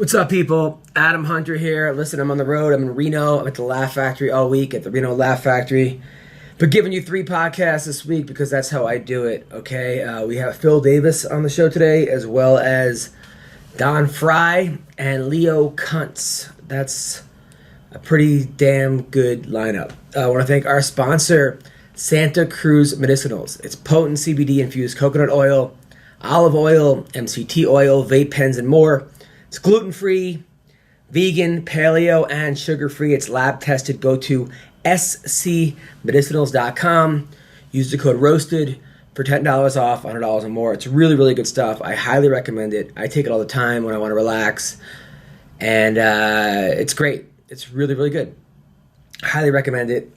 What's up, people? Adam Hunter here. Listen, I'm on the road. I'm in Reno. I'm at the Laugh Factory all week at the Reno Laugh Factory. But giving you 3 podcasts this week because that's how I do it, okay? We have Phil Davis on the show today, as well as Don Frye and Leo Koontz. That's a pretty damn good lineup. I want to thank our sponsor, Santa Cruz Medicinals. It's potent CBD-infused coconut oil, olive oil, MCT oil, vape pens, and more. It's gluten-free, vegan, paleo, and sugar-free. It's lab-tested. Go to scmedicinals.com. Use the code ROASTED for $10 off, $100 or more. It's really, really good stuff. I highly recommend it. I take it all the time when I want to relax. And it's great. It's really, really good. Highly recommend it.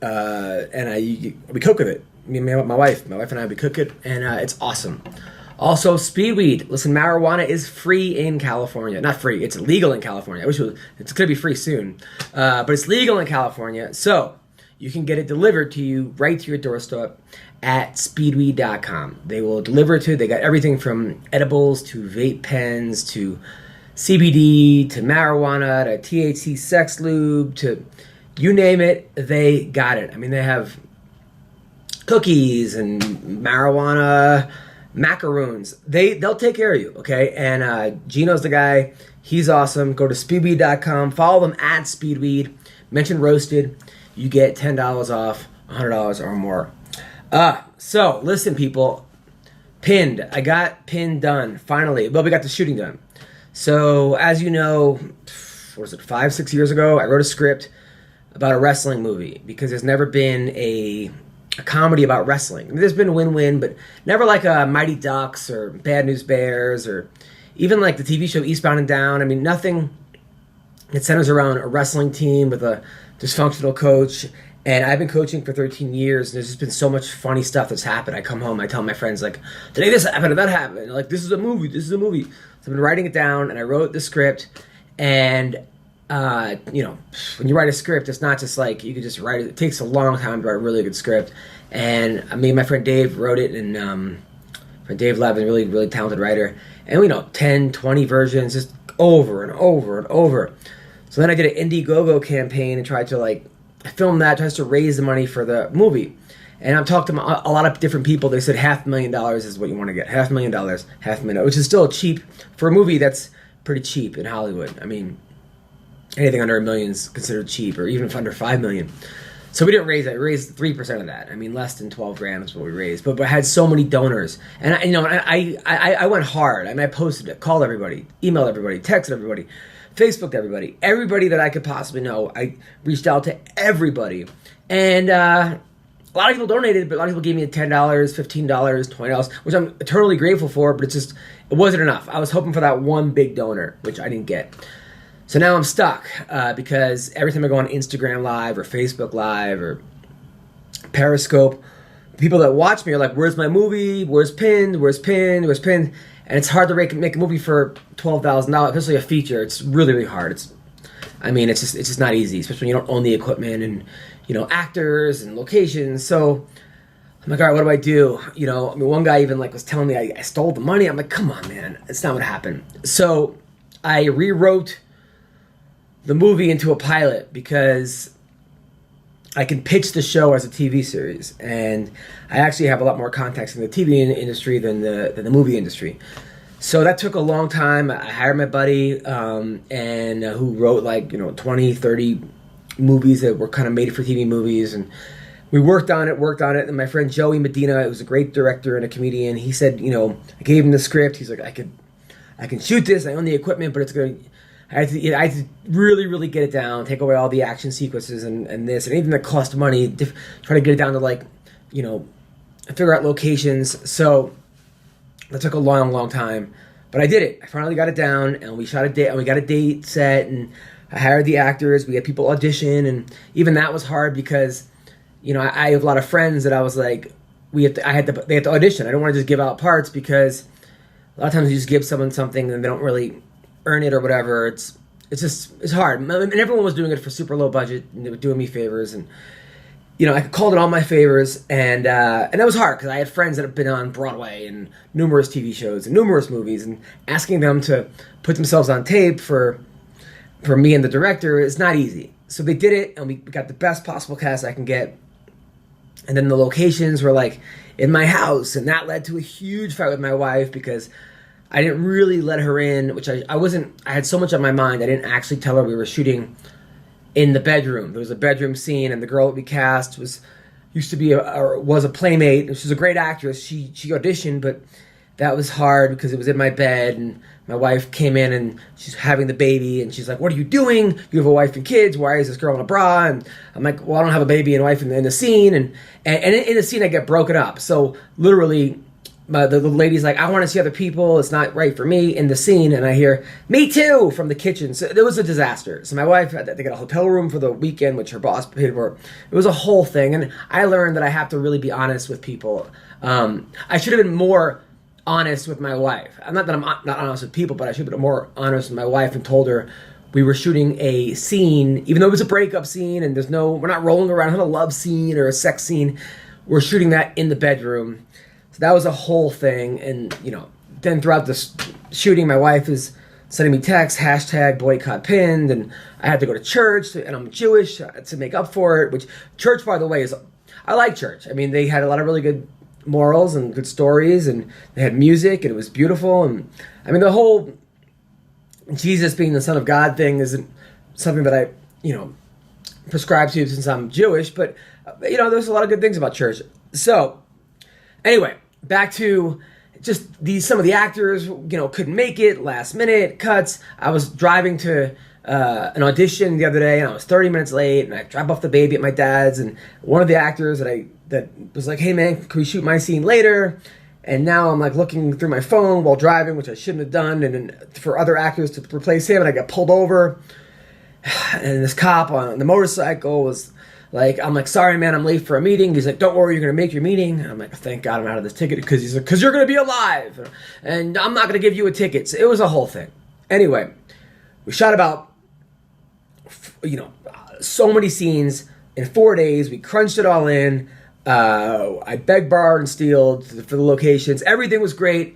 We cook with it. Me and my wife. My wife and I, we cook it. And it's awesome. Also, speed weed. Listen, marijuana is free in California. Not free, it's legal in California. It's going to be free soon. But it's legal in California. So, you can get it delivered to you right to your doorstep at speedweed.com. They will deliver it to you. They got everything from edibles to vape pens to CBD to marijuana to THC sex lube to you name it, they got it. I mean, they have cookies and marijuana macaroons. They'll take care of you, okay? And Gino's the guy. He's awesome. Go to speedweed.com. Follow them at speedweed. Mention Roasted. You get $10 off, $100 or more. So listen, people. Pinned. I got pinned done finally. Well, we got the shooting done. So as you know, what was it, 5-6 years ago, I wrote a script about a wrestling movie because there's never been a comedy about wrestling. I mean, there's been win-win, but never like a Mighty Ducks or Bad News Bears or even like the TV show Eastbound and Down. I mean, nothing that centers around a wrestling team with a dysfunctional coach. And I've been coaching for 13 years, and there's just been so much funny stuff that's happened. I come home, I tell my friends, like, today this happened and that happened. And like, this is a movie. So I've been writing it down, and I wrote the script, and when you write a script, it's not just like you can just write it. It takes a long time to write a really good script. And me and my friend Dave wrote it, and friend Dave Levin, a really, really talented writer. And we 10, 20 versions, just over and over and over. So then I did an Indiegogo campaign and tried to I filmed that, tries to raise the money for the movie. And I've talked to a lot of different people. They said $500,000 is what you want to get. $500,000, which is still cheap for a movie that's pretty cheap in Hollywood. I mean, anything under $1 million is considered cheap, or even under $5 million. So we didn't raise that. We raised 3% of that. I mean, less than 12 grand is what we raised. But I had so many donors, and I went hard. I mean, I posted it, called everybody, emailed everybody, texted everybody, Facebooked everybody that I could possibly know. I reached out to everybody, and a lot of people donated, but a lot of people gave me $10, $15, $20, which I'm eternally grateful for. But it wasn't enough. I was hoping for that one big donor, which I didn't get. So now I'm stuck because every time I go on Instagram Live or Facebook Live or Periscope, people that watch me are like, where's my movie? Where's Pinned? And it's hard to make a movie for $12,000, especially a feature. It's really, really hard. It's just not easy, especially when you don't own the equipment and, actors and locations. So I'm like, all right, what do I do? One guy even was telling me I stole the money. I'm like, come on, man. It's not what happened. So I rewrote the movie into a pilot because I can pitch the show as a TV series, and I actually have a lot more contacts in the TV industry than the movie industry. So that took a long time. I hired my buddy who wrote 20, 30 movies that were kind of made for TV movies, and we worked on it. And my friend Joey Medina, who's a great director and a comedian, he said, I gave him the script. He's like, I can shoot this. I own the equipment, but it's going to... I had to really, really get it down, take away all the action sequences and this, and even the cost money, try to get it down to figure out locations. So that took a long, long time, but I did it. I finally got it down, and we shot a date, and we got a date set, and I hired the actors. We had people audition, and even that was hard because, I have a lot of friends that I was like, they had to audition. I don't want to just give out parts because a lot of times you just give someone something and they don't really earn it or whatever. It's hard. And everyone was doing it for super low budget, and they were doing me favors, and I called it all my favors, and that was hard because I had friends that have been on Broadway and numerous TV shows and numerous movies, and asking them to put themselves on tape for for me and the director, it's not easy. So they did it, and we got the best possible cast I can get. And then the locations were like in my house, and that led to a huge fight with my wife because I didn't really let her in, which I had so much on my mind, I didn't actually tell her we were shooting in the bedroom. There was a bedroom scene, and the girl that we cast was a playmate. She was a great actress. She auditioned, but that was hard because it was in my bed, and my wife came in and she's having the baby, and she's like, "What are you doing? You have a wife and kids. Why is this girl in a bra?" And I'm like, "Well, I don't have a baby and wife in the scene." And in the scene, I get broken up. So literally, the lady's like, "I want to see other people. It's not right for me." In the scene, and I hear, "Me too," from the kitchen. So it was a disaster. So my wife, they got a hotel room for the weekend, which her boss paid for. It was a whole thing, and I learned that I have to really be honest with people. I should have been more honest with my wife. Not that I'm not honest with people, but I should have been more honest with my wife and told her we were shooting a scene, even though it was a breakup scene, and we're not rolling around in a love scene or a sex scene. We're shooting that in the bedroom. So that was a whole thing. And, then throughout this shooting, my wife is sending me texts, #boycott_pinned, and I had to go to church, and I'm Jewish, to make up for it, which church, by the way, I like church. I mean, they had a lot of really good morals and good stories, and they had music, and it was beautiful. And I mean, the whole Jesus being the Son of God thing isn't something that I, prescribe to since I'm Jewish, but, there's a lot of good things about church. So, anyway, back to just some of the actors, couldn't make it, last minute cuts. I was driving to an audition the other day, and I was 30 minutes late, and I dropped off the baby at my dad's, and one of the actors that was like, "Hey man, can we shoot my scene later?" And now I'm like looking through my phone while driving, which I shouldn't have done, and then for other actors to replace him, and I got pulled over, and this cop on the motorcycle was like, I'm like, "Sorry man, I'm late for a meeting." He's like, "Don't worry, you're gonna make your meeting." And I'm like, "Thank God I'm out of this ticket," because he's like, "Because you're gonna be alive, and I'm not gonna give you a ticket." So it was a whole thing. Anyway, we shot about so many scenes in 4 days. We crunched it all in. I begged, borrowed, and stealed for the locations. Everything was great.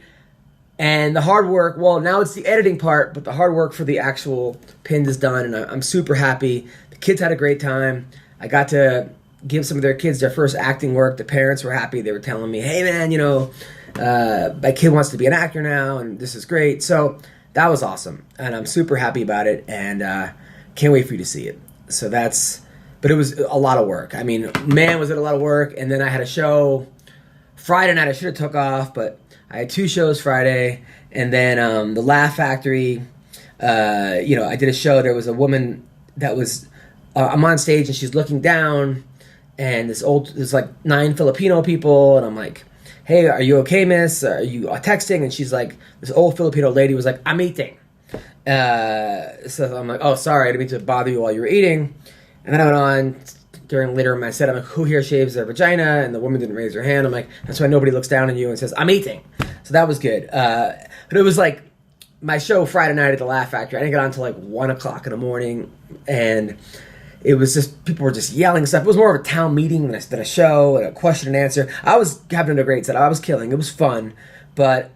And the hard work, well, now it's the editing part, but the hard work for the actual pinned is done, and I'm super happy. The kids had a great time. I got to give some of their kids their first acting work. The parents were happy. They were telling me, "Hey man, my kid wants to be an actor now, and this is great." So that was awesome, and I'm super happy about it, and can't wait for you to see it. So but it was a lot of work. I mean, man, was it a lot of work. And then I had a show Friday night. I should have took off, but I had 2 shows Friday. And then the Laugh Factory, I did a show. There was a woman that was, I'm on stage and she's looking down, and there's like 9 Filipino people, and I'm like, "Hey, are you okay, miss? Are you texting?" And she's like, this old Filipino lady was like, "I'm eating." So I'm like, "Oh, sorry, I didn't mean to bother you while you were eating." And then I went on during later in my set. I'm like, "Who here shaves their vagina?" And the woman didn't raise her hand. I'm like, "That's why nobody looks down on you and says, 'I'm eating.'" So that was good. But it was like my show Friday night at the Laugh Factory. I didn't get on until like 1 o'clock in the morning. And it was just, people were just yelling stuff. It was more of a town meeting than a show and a question and answer. I was having a great set. I was killing. It was fun. But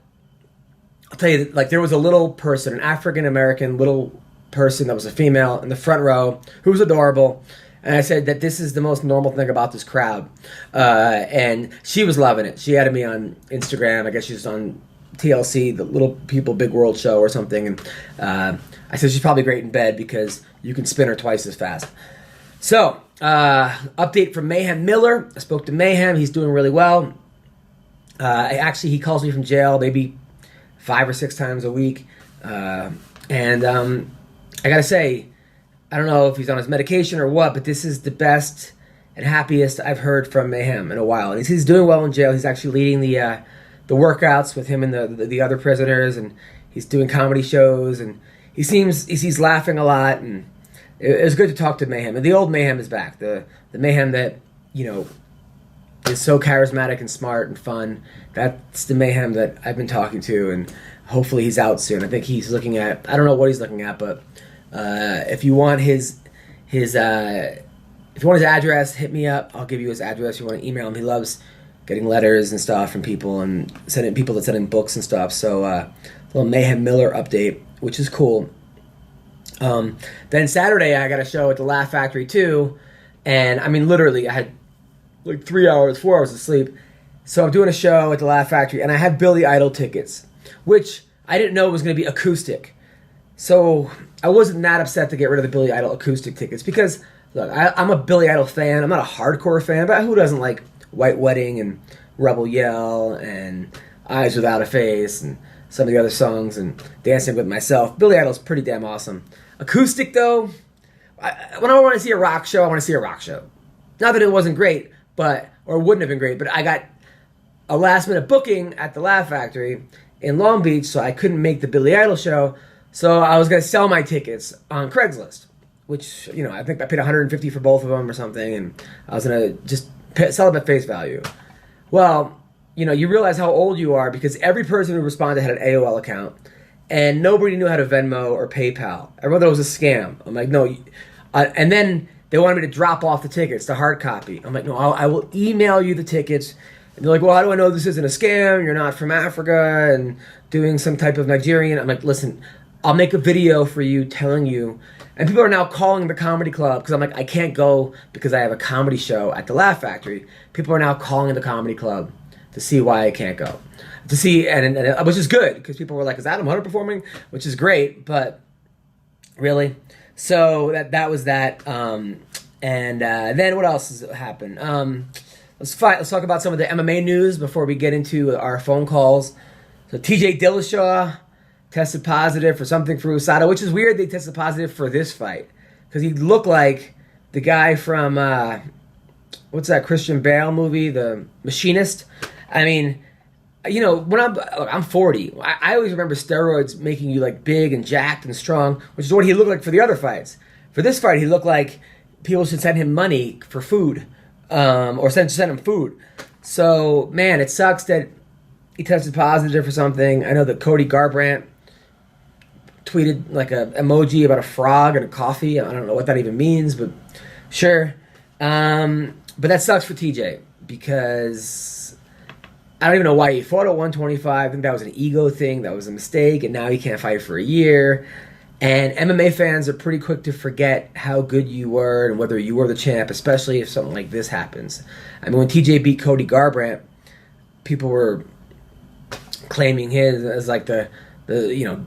I'll tell you, like, there was a little person, an African-American little person that was a female in the front row who was adorable, and I said that this is the most normal thing about this crowd, and she was loving it. She added me on Instagram. I guess she's on TLC, the Little People Big World show or something, and I said she's probably great in bed because you can spin her twice as fast. So update from Mayhem Miller. I spoke to Mayhem. He's doing really well. He calls me from jail maybe 5 or 6 times a week, and I gotta say, I don't know if he's on his medication or what, but this is the best and happiest I've heard from Mayhem in a while. And he's doing well in jail. He's actually leading the workouts with him and the other prisoners, and he's doing comedy shows, and he's laughing a lot, and it was good to talk to Mayhem. And the old Mayhem is back. The Mayhem that, is so charismatic and smart and fun. That's the Mayhem that I've been talking to, and hopefully he's out soon. I think he's looking at, I don't know what he's looking at, but if you want his address, hit me up. I'll give you his address. If you want to email him, he loves getting letters and stuff from people and sending people that send him books and stuff. So a little Mayhem Miller update, which is cool. Then Saturday I got a show at the Laugh Factory too, and I mean literally I had like 4 hours of sleep. So I'm doing a show at the Laugh Factory, and I had Billy Idol tickets, which I didn't know was going to be acoustic. So I wasn't that upset to get rid of the Billy Idol acoustic tickets because, look, I'm a Billy Idol fan. I'm not a hardcore fan, but who doesn't like White Wedding and Rebel Yell and Eyes Without a Face and some of the other songs and Dancing With Myself? Billy Idol's pretty damn awesome. Acoustic, though, when I want to see a rock show, I want to see a rock show. Not that it wasn't great, or wouldn't have been great, but I got a last-minute booking at the Laugh Factory in Long Beach, so I couldn't make the Billy Idol show. So I was going to sell my tickets on Craigslist, which, I think I paid $150 for both of them or something, and I was going to just sell them at face value. Well, you realize how old you are because every person who responded had an AOL account, and nobody knew how to Venmo or PayPal. Everyone thought it was a scam. I'm like, no. And then they wanted me to drop off the tickets, the hard copy. I'm like, no, I will email you the tickets. And they're like, well, how do I know this isn't a scam? You're not from Africa and doing some type of Nigerian. I'm like, listen, I'll make a video for you telling you. And people are now calling the comedy club because I'm like, I can't go because I have a comedy show at the Laugh Factory. People are now calling the comedy club to see why I can't go. To see, and which is good because people were like, is Adam Hunter performing? Which is great, but really? So that was that. And then what else has happened? Let's talk about some of the MMA news before we get into our phone calls. So TJ Dillashaw tested positive for something for USADA, which is weird they tested positive for this fight. Because he looked like the guy from, what's that Christian Bale movie, The Machinist? I mean, when I'm 40, I always remember steroids making you like big and jacked and strong, which is what he looked like for the other fights. For this fight, he looked like people should send him money for food. Or send him food. So, man, it sucks that he tested positive for something. I know that Cody Garbrandt tweeted like a emoji about a frog and a coffee. I don't know what that even means, but sure. But that sucks for TJ because I don't even know why he fought at 125. I think that was an ego thing. That was a mistake, and now he can't fight for a year. And MMA fans are pretty quick to forget how good you were and whether you were the champ, especially if something like this happens. I mean, when TJ beat Cody Garbrandt, people were claiming him as like the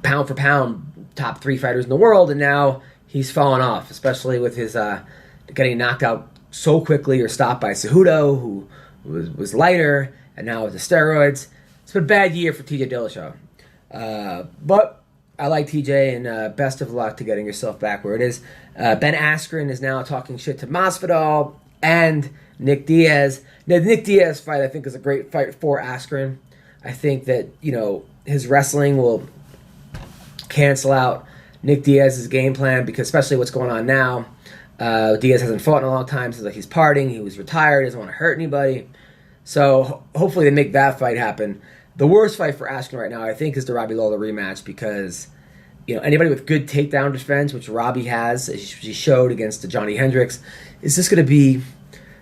pound for pound top 3 fighters in the world, and now he's fallen off, especially with his getting knocked out so quickly or stopped by Cejudo, who was lighter, and now with the steroids. It's been a bad year for TJ Dillashaw. But I like TJ, and best of luck to getting yourself back where it is. Ben Askren is now talking shit to Masvidal and Nick Diaz. Now, the Nick Diaz fight, I think, is a great fight for Askren. I think that, his wrestling will cancel out Nick Diaz's game plan, because especially what's going on now. Diaz hasn't fought in a long time, so like he's partying, he was retired, doesn't want to hurt anybody. So hopefully they make that fight happen. The worst fight for Askren right now, I think, is the Robbie Lawler rematch because, anybody with good takedown defense, which Robbie has, as he showed against the Johnny Hendricks, is just going to be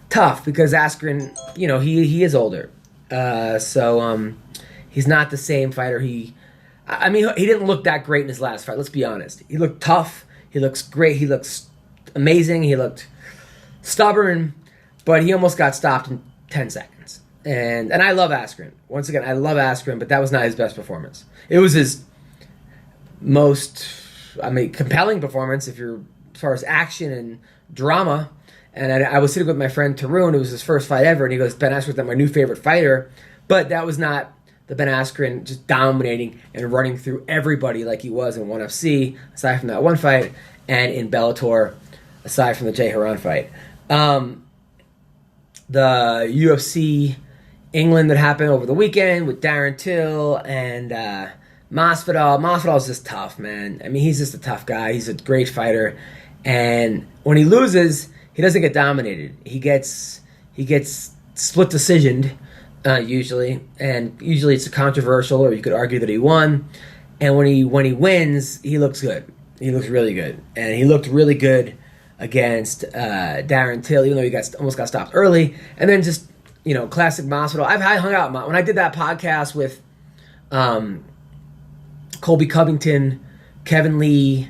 tough because Askren, he is older. So he's not the same fighter. He didn't look that great in his last fight, let's be honest. He looked tough. He looks great. He looks amazing. He looked stubborn, but he almost got stopped in 10 seconds. And I love Askren. Once again, I love Askren, but that was not his best performance. It was his most, compelling performance as far as action and drama. And I was sitting with my friend Tarun. It was his first fight ever, and he goes, Ben Askren's my new favorite fighter. But that was not the Ben Askren just dominating and running through everybody like he was in ONE FC, aside from that one fight, and in Bellator, aside from the Jay Haran fight. The UFC England that happened over the weekend with Darren Till and Masvidal. Masvidal's just tough, man. He's just a tough guy. He's a great fighter. And when he loses, he doesn't get dominated. He gets split decisioned, usually. And usually it's controversial, or you could argue that he won. And when he wins, he looks good. He looks really good. And he looked really good against Darren Till, even though he almost got stopped early. And then just, classic Masvidal. I hung out when I did that podcast with Colby Covington, Kevin Lee,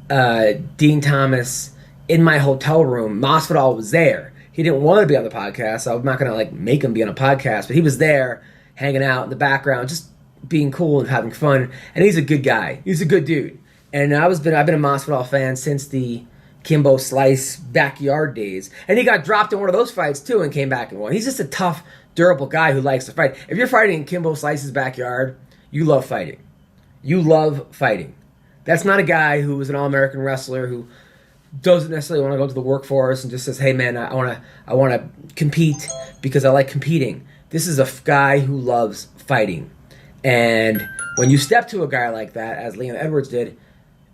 Dean Thomas in my hotel room. Masvidal was there. He didn't want to be on the podcast, so I'm not going to like make him be on a podcast, but he was there hanging out in the background, just being cool and having fun. And he's a good guy. He's a good dude. And I've been a Masvidal fan since the Kimbo Slice backyard days. And he got dropped in one of those fights too and came back and won. He's just a tough, durable guy who likes to fight. If you're fighting in Kimbo Slice's backyard, you love fighting. You love fighting. That's not a guy who is an all-American wrestler who doesn't necessarily want to go to the workforce and just says, "Hey man, I want to compete because I like competing." This is a guy who loves fighting. And when you step to a guy like that, as Leon Edwards did,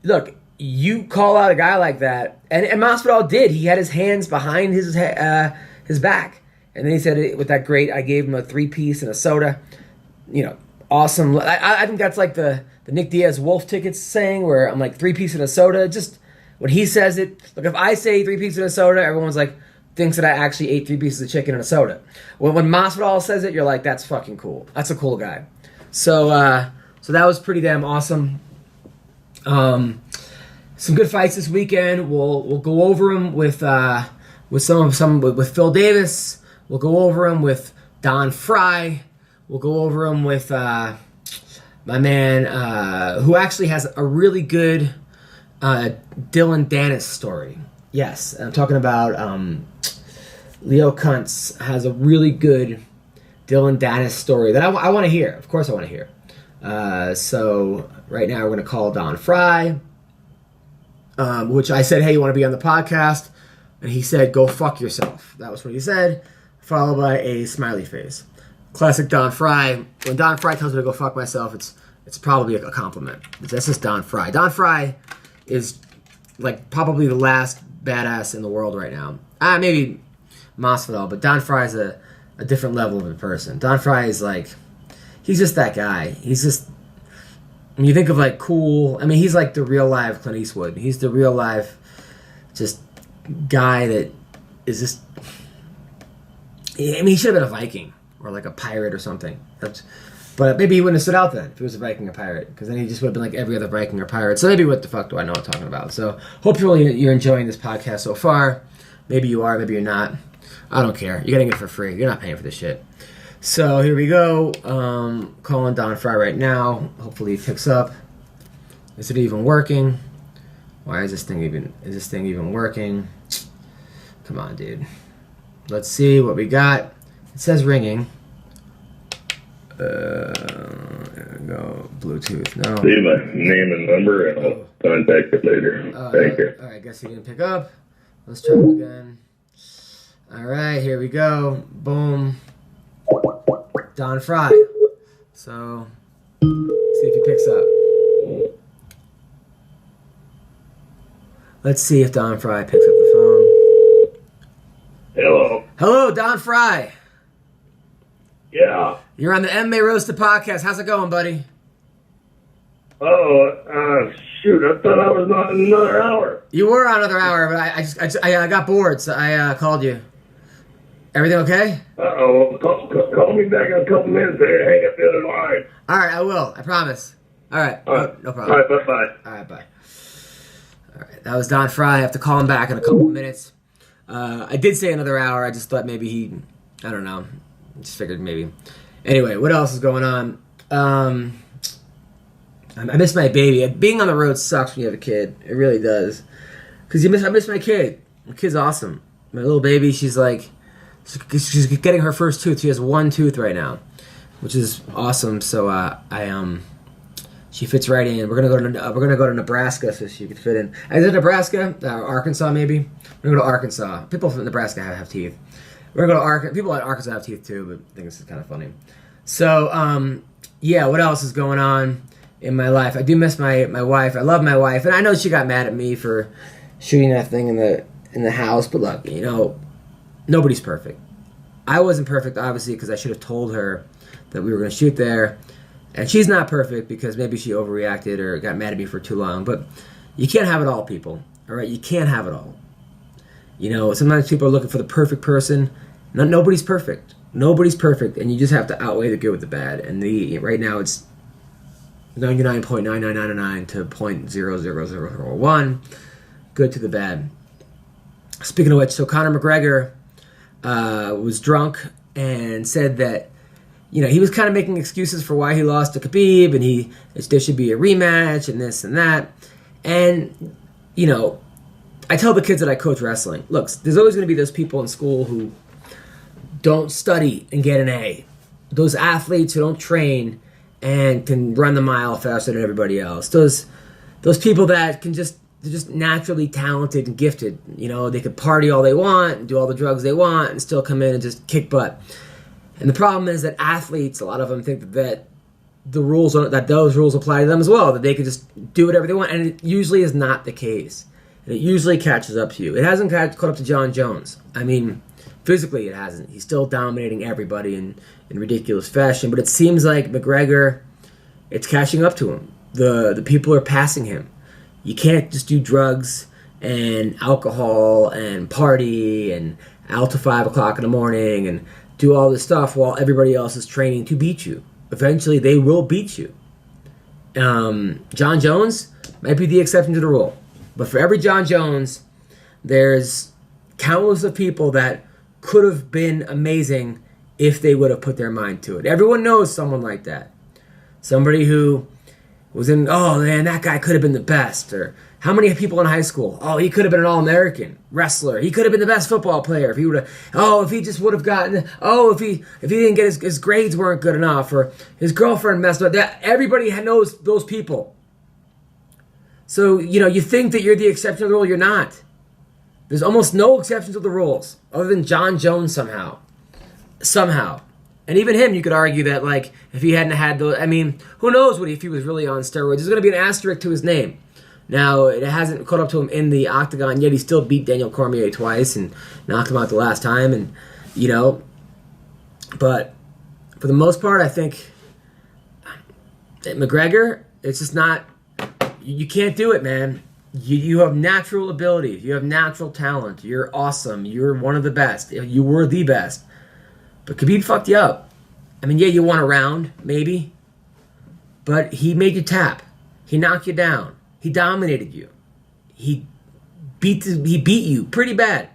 look, you call out a guy like that, and Masvidal did. He had his hands behind his back, and then he said it with that great, "I gave him a 3-piece and a soda." You know, awesome. I think that's like the Nick Diaz Wolf tickets saying, where I'm like 3-piece and a soda. Just when he says it, look, if I say 3-piece and a soda, everyone's like thinks that I actually ate 3 pieces of chicken and a soda. When Masvidal says it, you're like, that's fucking cool. That's a cool guy. So that was pretty damn awesome. Some good fights this weekend. We'll go over them with Phil Davis. We'll go over them with Don Frye. We'll go over them with my man who actually has a really good Dylan Dennis story. Yes, I'm talking about Leo Koontz has a really good Dylan Dennis story that I want to hear. Of course I want to hear. So right now we're going to call Don Frye, which I said, "Hey, you want to be on the podcast?" And he said, "Go fuck yourself." That was what he said, followed by a smiley face. Classic Don Frye. When Don Frye tells me to go fuck myself, it's probably a compliment. That's just Don Frye. Don Frye is like probably the last badass in the world right now. Maybe Masvidal, but Don Frye is a different level of a person. Don Frye is like, he's just that guy. He's just, when you think of like cool, I mean, he's like the real live Clint Eastwood. He's the real live just guy that is just, I mean, he should have been a Viking or like a pirate or something. But maybe he wouldn't have stood out then if he was a Viking or pirate, because then he just would have been like every other Viking or pirate. So maybe what the fuck do I know what I'm talking about? So hopefully you're enjoying this podcast so far. Maybe you are, maybe you're not. I don't care. You're getting it for free. You're not paying for this shit. So here we go. Calling Don Frye right now. Hopefully he picks up. Is it even working? Why is this thing even working? Come on, dude. Let's see what we got. It says ringing. There we go. Bluetooth. No. See my name and number, and I'll contact you later. Thank you. All right, I guess he didn't pick up. Let's try it again. All right, here we go. Boom. Don Frye. So, see if he picks up. Let's see if Don Frye picks up the phone. Hello. Hello, Don Frye. Yeah. You're on the MMA Roasted podcast. How's it going, buddy? Oh, shoot! I thought I was on another hour. You were on another hour, but I got bored, so I called you. Everything okay? Call me back in a couple minutes there. Hang up the other line. All right, I will. I promise. All right. All right. No problem. All right, bye-bye. All right, bye. All right, that was Don Frye. I have to call him back in a couple of minutes. I did say another hour. I just thought maybe I don't know. Just figured maybe. Anyway, what else is going on? I miss my baby. Being on the road sucks when you have a kid. It really does. Because I miss my kid. My kid's awesome. My little baby, she's she's getting her first tooth. She has one tooth right now, which is awesome. So she fits right in. We're gonna go to Nebraska so she could fit in. Is it Nebraska? Arkansas maybe. We're gonna go to Arkansas. People from Nebraska have teeth. We're gonna go to Arkansas. People at Arkansas have teeth too, but I think this is kind of funny. So yeah, what else is going on in my life? I do miss my wife. I love my wife, and I know she got mad at me for shooting that thing in the house. But look, you know, nobody's perfect. I wasn't perfect, obviously, because I should have told her that we were going to shoot there. And she's not perfect because maybe she overreacted or got mad at me for too long. But you can't have it all, people. All right, you can't have it all. You know, sometimes people are looking for the perfect person. Nobody's perfect. Nobody's perfect, and you just have to outweigh the good with the bad. And right now, it's 99.9999 to 0.00001. Good to the bad. Speaking of which, so Conor McGregor was drunk and said that, he was kind of making excuses for why he lost to Khabib, and there should be a rematch and this and that. And, I tell the kids that I coach wrestling, look, there's always going to be those people in school who don't study and get an A. Those athletes who don't train and can run the mile faster than everybody else. Those people that they're just naturally talented and gifted. They could party all they want and do all the drugs they want and still come in and just kick butt. And the problem is that athletes, a lot of them think that those rules apply to them as well, that they can just do whatever they want. And it usually is not the case. And it usually catches up to you. It hasn't caught up to John Jones. I mean, physically it hasn't. He's still dominating everybody in ridiculous fashion. But it seems like McGregor, it's catching up to him. The people are passing him. You can't just do drugs and alcohol and party and out to 5 o'clock in the morning and do all this stuff while everybody else is training to beat you. Eventually, they will beat you. John Jones might be the exception to the rule. But for every John Jones, there's countless of people that could have been amazing if they would have put their mind to it. Everyone knows someone like that. Somebody who was oh man, that guy could have been the best. Or how many people in high school? Oh, he could have been an All-American wrestler. He could have been the best football player if he would have. Oh, if he just would have gotten. Oh, if he didn't get his grades weren't good enough, or his girlfriend messed up. That everybody knows those people. So you think that you're the exception to the rule. You're not. There's almost no exceptions to the rules other than John Jones somehow. And even him, you could argue that, like, if he hadn't had those, I mean, who knows if he was really on steroids. There's going to be an asterisk to his name. Now, it hasn't caught up to him in the octagon yet. He still beat Daniel Cormier twice and knocked him out the last time. And, but for the most part, I think McGregor, it's just not, you can't do it, man. You have natural ability. You have natural talent. You're awesome. You're one of the best. You were the best. But Khabib fucked you up. I mean, yeah, you won a round, maybe. But he made you tap. He knocked you down. He dominated you. He beat you pretty bad.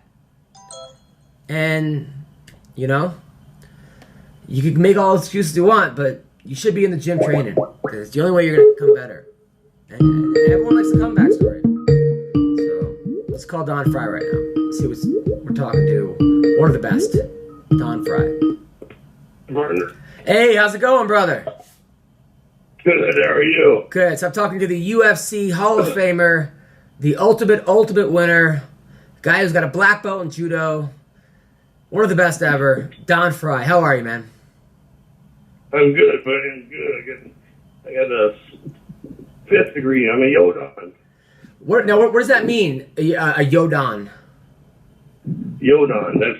And, you can make all the excuses you want, but you should be in the gym training. Because it's the only way you're going to become better. And everyone likes the comeback story. So, let's call Don Frye right now. Let's see what we're talking to. One of the best. Don Frye. Partner. Hey, how's it going, brother? Good, how are you? Good. So I'm talking to the UFC Hall of Famer, the ultimate winner, guy who's got a black belt in judo, one of the best ever, Don Frye. How are you, man? I'm good, buddy. I'm good. I got a 5th degree. I'm a Yodon. What does that mean? A Yodon? Yodon. That's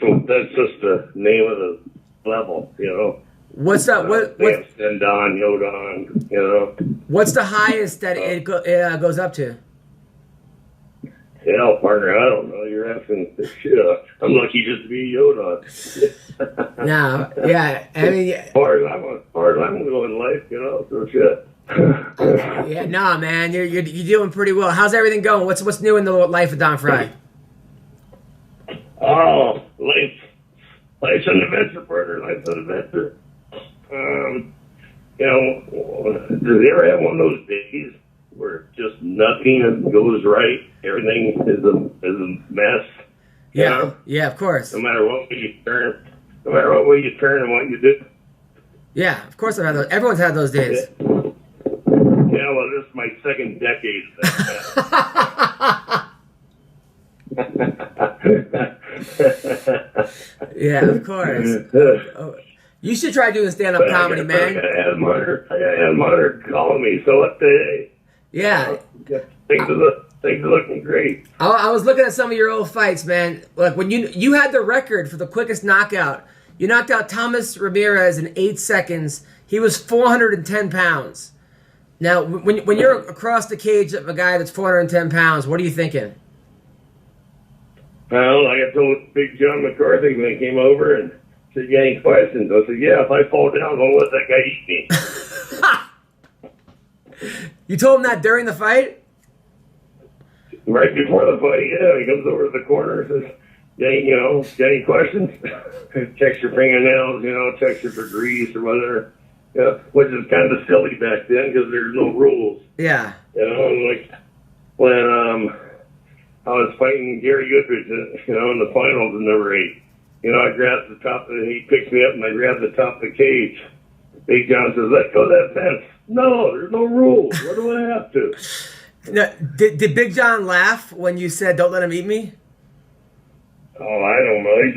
just the name of the level, What's that? What? Don, Yodon, What's the highest that it goes up to? Hell, partner, I don't know. You're asking shit. I'm lucky just to be Yodon. No, yeah. I mean, as far as I'm going in life, so shit. Yeah, nah, man. You're doing pretty well. How's everything going? What's new in the life of Don Frye? Oh, life's an adventure, partner. Life's an adventure. Does you ever have one of those days where just nothing goes right? Everything is a mess. Yeah, yeah, of course. No matter what way you turn and what you do. Yeah, of course I've had those. Everyone's had those days. Yeah, well, this is my 2nd decade of that. Yeah, of course. Oh, you should try doing stand-up comedy, man. I got Adam Hunter calling me, so what the Yeah. Things are looking great. I was looking at some of your old fights, man. Look, when you had the record for the quickest knockout. You knocked out Thomas Ramirez in 8 seconds. He was 410 pounds. Now, when you're across the cage of a guy that's 410 pounds, what are you thinking? Well, like I told Big John McCarthy when he came over and said, "You got any questions?" I said, "Yeah, if I fall down, don't let that guy eat me." You told him that during the fight? Right before the fight, yeah, he comes over to the corner and says, "Hey, got any questions? Checks your fingernails, checks you for grease or whatever." Yeah, which is kind of silly back then because there's no rules. Yeah. Like when I was fighting Gary Goodrich, in the finals in number 8. I grabbed the top he picks me up and I grabbed the top of the cage. Big John says, "Let go of that fence." No, there's no rules. What do I have to? Now, did Big John laugh when you said, "Don't let him eat me"? Oh, I don't know. He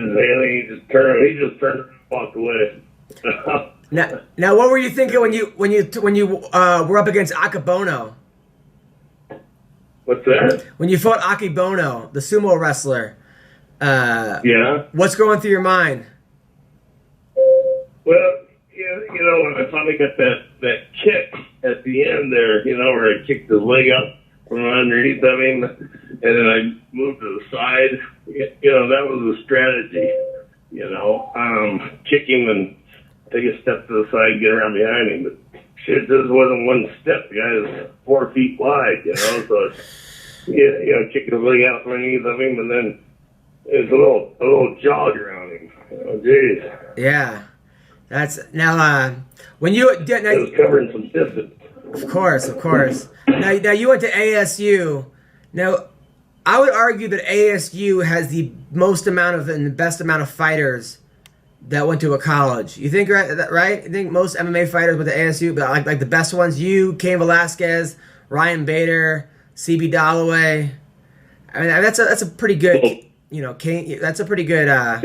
just turned and walked away. Now, what were you thinking when you were up against Akebono? What's that? When you fought Akebono, the sumo wrestler. Yeah. What's going through your mind? Well, when I finally got that kick at the end there, where I kicked his leg up from underneath of him, and then I moved to the side. That was a strategy. Kick him and take a step to the side, get around behind him. But shit, this wasn't one step. The guy was 4 feet wide, so kicking his leg out from underneath of him, and then there's a little jog around him. Oh, jeez. Yeah. That's now. When you did, it was covering some distance. Of course. Now you went to ASU. Now, I would argue that ASU has the most amount of and the best amount of fighters that went to a college. You think right? You think most MMA fighters went to ASU, but like the best ones? You, Cain Velasquez, Ryan Bader, CB Dalloway. I mean, that's a pretty good. Cain. That's a pretty good. Yeah,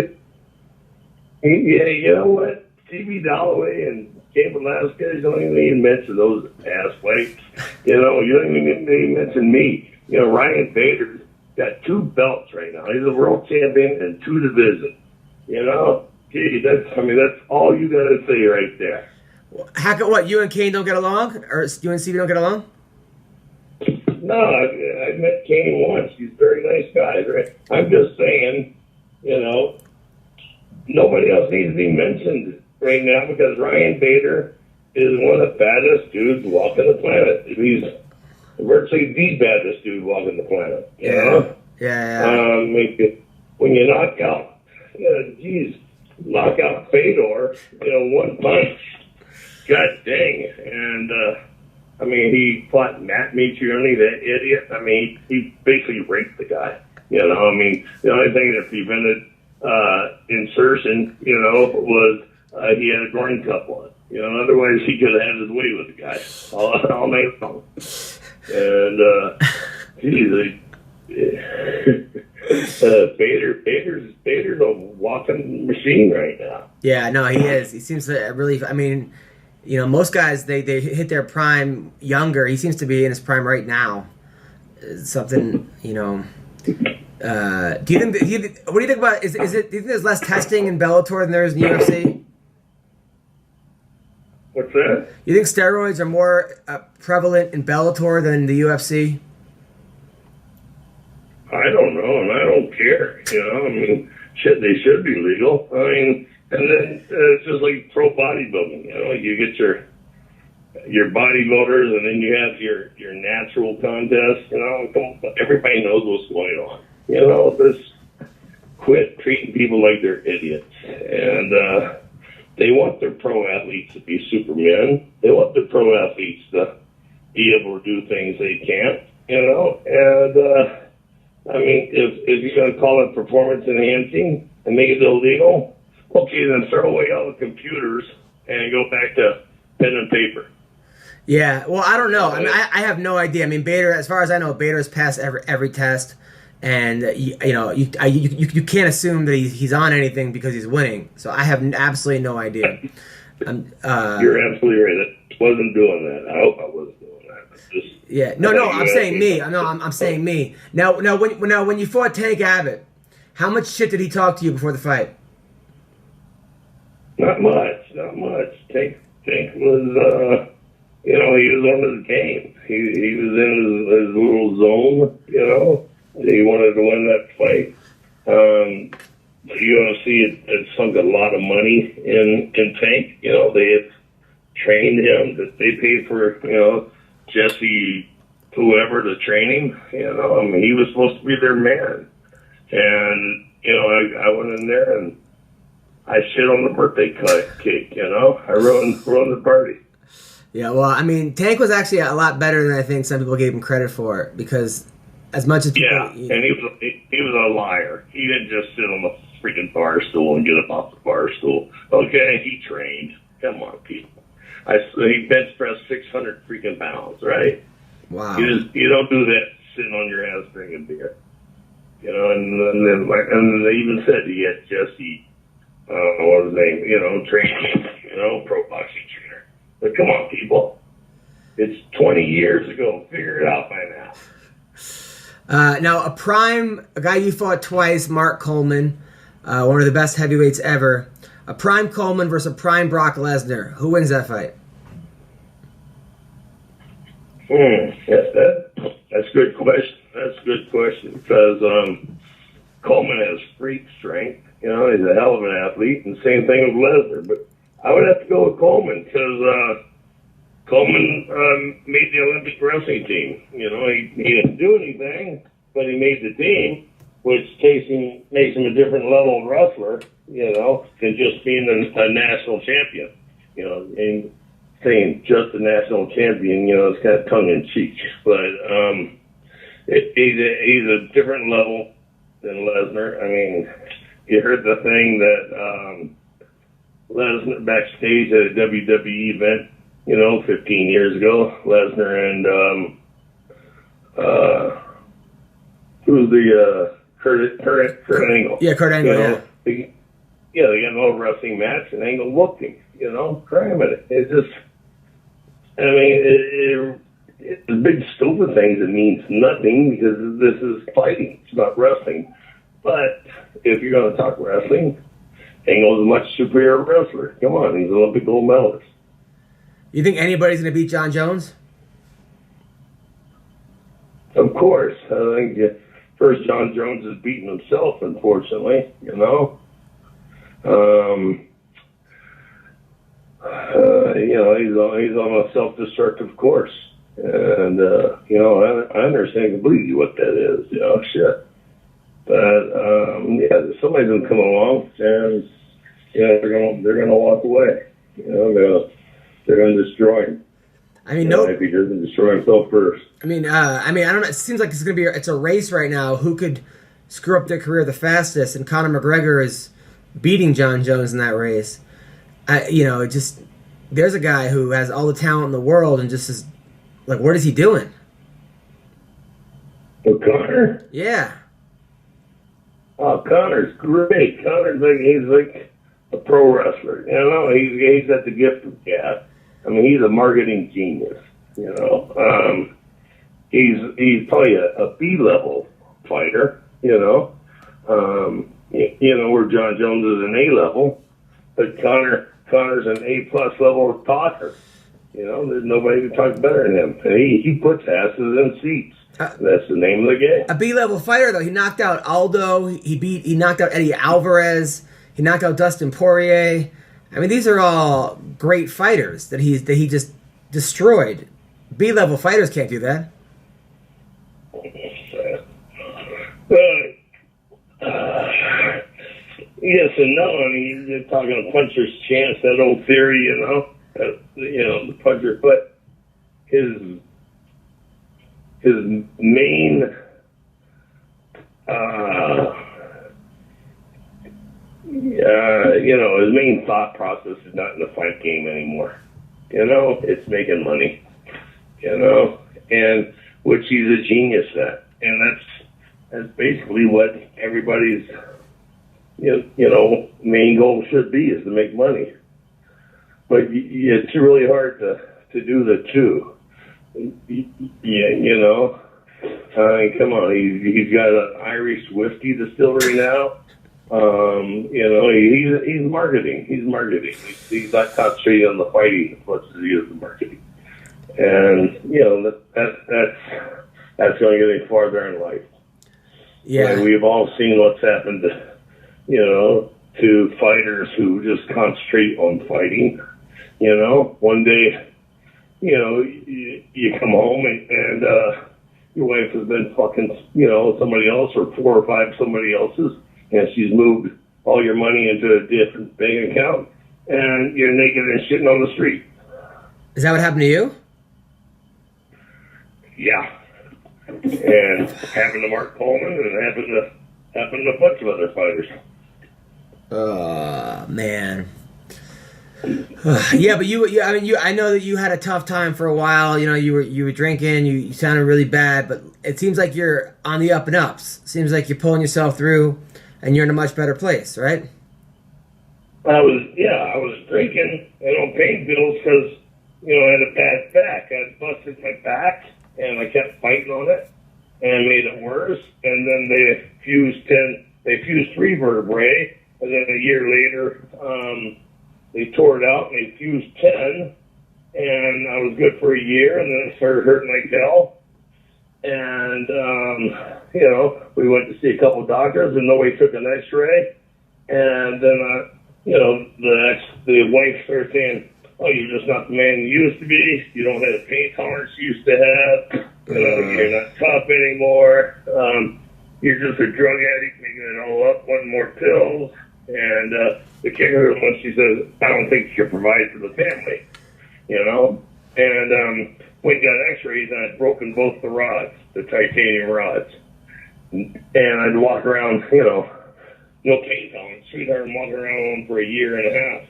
you know what? CB Dalloway and Cain Velasquez, don't even mention those ass fights. You don't even mention me. Ryan Bader's got 2 belts right now. He's a world champion in 2 divisions. Gee, that's all you got to say right there. How come what? You and Cain don't get along, or you and CB don't get along? No, I met Cain once. He's a very nice guy. Right? I'm just saying, nobody else needs to be mentioned right now because Ryan Bader is one of the baddest dudes walking the planet. He's virtually the baddest dude walking the planet. Yeah. When you knock out, knock out Fedor, 1 punch. God dang. And, he fought Matt Mitrione, that idiot. He basically raped the guy. The only thing that prevented insertion, was he had a groin cup on. Otherwise he could have had his way with the guy all night long. And, Bader's a walking machine right now. Yeah, no, he is. He seems to really. Most guys they hit their prime younger. He seems to be in his prime right now. Something, Do you think? What do you think about? Do you think there's less testing in Bellator than there is in UFC? What's that? You think steroids are more prevalent in Bellator than in the UFC? I don't know, and I don't care. Shit, they should be legal. And then it's just like pro bodybuilding. You get your bodybuilders, and then you have your natural contests. Everybody knows what's going on. Just quit treating people like they're idiots. And they want their pro athletes to be supermen. They want their pro athletes to be able to do things they can't. And if you're going to call it performance enhancing and make it illegal, okay, then throw away all the computers and go back to pen and paper. Yeah, well, I don't know. I have no idea. Bader, as far as I know, Bader has passed every test, and you can't assume that he's on anything because he's winning. So I have absolutely no idea. You're absolutely right. I wasn't doing that. I hope I wasn't doing that. I'm saying me. I'm saying me. Now, when you fought Tank Abbott, how much shit did he talk to you before the fight? Not much. Tank was, he was on his game. He was in his little zone, He wanted to win that fight. The UFC had sunk a lot of money in Tank. They had trained him. They paid for, Jesse, whoever to train him. You know, I mean, he was supposed to be their man. And, you know, I went in there and I shit on the birthday cake, you know. I ruined the party. Yeah, well, I mean, Tank was actually a lot better than I think some people gave him credit for, because as much as people... Yeah, and he was a liar. He didn't just sit on the freaking bar stool and get up off the bar stool. Okay, he trained. Come on, people. He bench pressed 600 freaking pounds, right? Wow. You don't do that sitting on your ass drinking beer. You know, and then they even said he had Jesse, what was his name, you know, training, you know, pro boxing trainer. But come on, people. It's 20 years ago. Figure it out by now. Now, a guy you fought twice, Mark Coleman, one of the best heavyweights ever. A prime Coleman versus a prime Brock Lesnar. Who wins that fight? Yes, that's a good question. That's a good question, because Coleman has freak strength. You know, he's a hell of an athlete, and same thing with Lesnar. But I would have to go with Coleman, because Coleman made the Olympic wrestling team. You know, he didn't do anything, but he made the team, which makes him a different level of wrestler, you know, than just being a national champion. You know, and saying just a national champion, you know, it's kind of tongue-in-cheek. But he's a different level than Lesnar. I mean, you heard the thing that Lesnar backstage at a WWE event, you know, 15 years ago, Lesnar and who's the Kurt Angle? Yeah, Kurt Angle. You know, they got an old wrestling match, and Angle whooped him. You know, cram it. It's just, I mean, it's big stupid things. It means nothing, because this is fighting. It's not wrestling. But if you're going to talk wrestling, Angle's a much superior wrestler. Come on, he's an Olympic gold medalist. You think anybody's going to beat John Jones? Of course. I think first John Jones has beaten himself, unfortunately, you know. You know, he's on a self-destructive course. And, you know, I understand completely what that is, you know, shit. But, yeah, somebody's going to come along and, you know, they're going to walk away. You know, they're going to destroy him. I mean, if he doesn't destroy himself first. I don't know. It seems like it's a race right now. Who could screw up their career the fastest? And Conor McGregor is beating John Jones in that race. There's a guy who has all the talent in the world and just is like, what is he doing? Oh, Conor? Yeah. Oh, Conor's great. He's like a pro wrestler. You know, he's got the gift of gab. I mean, he's a marketing genius. You know, he's probably a B-level fighter. You know, where John Jones is an A-level, but Conor's an A-plus level talker. You know, there's nobody who talks better than him. And he puts asses in seats. That's the name of the game. A B-level fighter, though. He knocked out Aldo. He knocked out Eddie Alvarez. He knocked out Dustin Poirier. I mean, these are all great fighters that he just destroyed. B-level fighters can't do that. Yes and no. I mean, you're talking a puncher's chance, that old theory, you know. The puncher. But his main his main thought process is not in the fight game anymore. You know, it's making money. You know, and which he's a genius at, and that's basically what everybody's main goal should be, is to make money. But it's really hard to do the two. Yeah, you know. I mean, come on, he's got an Irish whiskey distillery now. He's marketing. He's not concentrating on the fighting as much as he is the marketing. And that's going to get him farther in life. Yeah, and we've all seen what's happened to fighters who just concentrate on fighting. You know, one day you come home and your wife has been fucking, somebody else or 4 or 5 somebody else's, and she's moved all your money into a different bank account, and you're naked and shitting on the street. Is that what happened to you? Yeah. And happened to Mark Coleman, and happened to a bunch of other fighters. Man. Yeah, but I know that you had a tough time for a while. You were drinking. You sounded really bad, but it seems like you're on the up and ups. Seems like you're pulling yourself through, and you're in a much better place, right? I was drinking and on pain pills because I had a bad back. I busted my back, and I kept fighting on it, and made it worse. And then they fused 3 vertebrae, and then a year later, they tore it out and they fused 10, and I was good for a year, and then it started hurting like hell. And, we went to see a couple of doctors, and nobody took an x-ray. And then, the wife started saying, oh, you're just not the man you used to be. You don't have the pain tolerance you used to have. You're not tough anymore. You're just a drug addict making it all up, wanting more pills. And the kicker was when she says, I don't think you can provide for the family, And when you got x-rays, and I'd broken both the rods, the titanium rods. And I'd walk around, no pain tolerance, sweetheart, and walk around for a year and a half.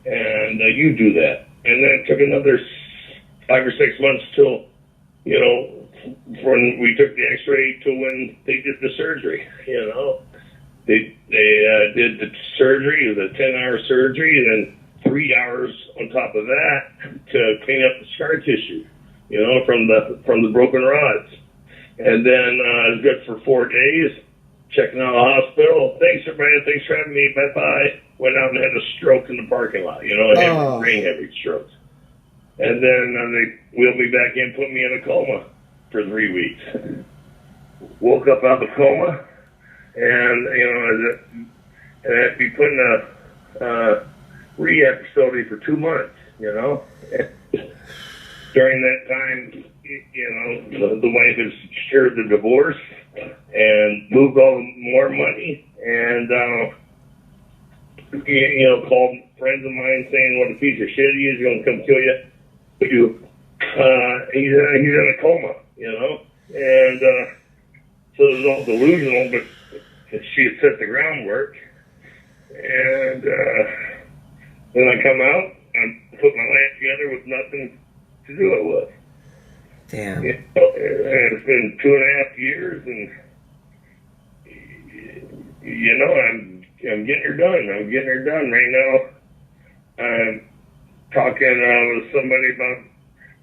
And you do that. And then it took another 5 or 6 months till, when we took the x-ray to when they did the surgery, They did the surgery, it was a 10-hour surgery, and then 3 hours on top of that to clean up the scar tissue, from the broken rods. And then I was good for 4 days, checking out the hospital. Thanks, everybody. Thanks for having me. Bye-bye. Went out and had a stroke in the parking lot, a brain hemorrhage stroke. And then they wheeled me back in, put me in a coma for 3 weeks. Woke up out of the coma. And, and I'd be put in a rehab facility for 2 months, During that time, the wife had secured the divorce and moved all more money and, called friends of mine saying what a piece of shit he is, going to come kill you. He's in a coma, And so it was all delusional, but she had set the groundwork, and then I come out and put my life together with nothing to do it with. Damn. And it's been 2.5 years, and I'm getting her done. I'm getting her done right now. I'm talking with somebody about